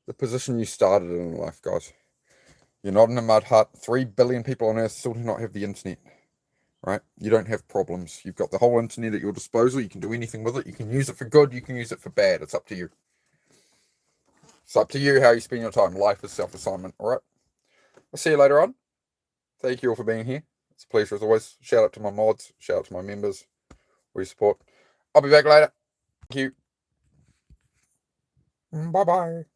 the position you started in life, guys. You're not in a mud hut. 3 billion people on Earth still do not have the internet. Right? You don't have problems. You've got the whole internet at your disposal. You can do anything with it. You can use it for good. You can use it for bad. It's up to you. It's up to you how you spend your time. Life is self-assignment. All right? I'll see you later on. Thank you all for being here. It's a pleasure as always. Shout out to my mods. Shout out to my members for your support. I'll be back later. Thank you. Bye-bye.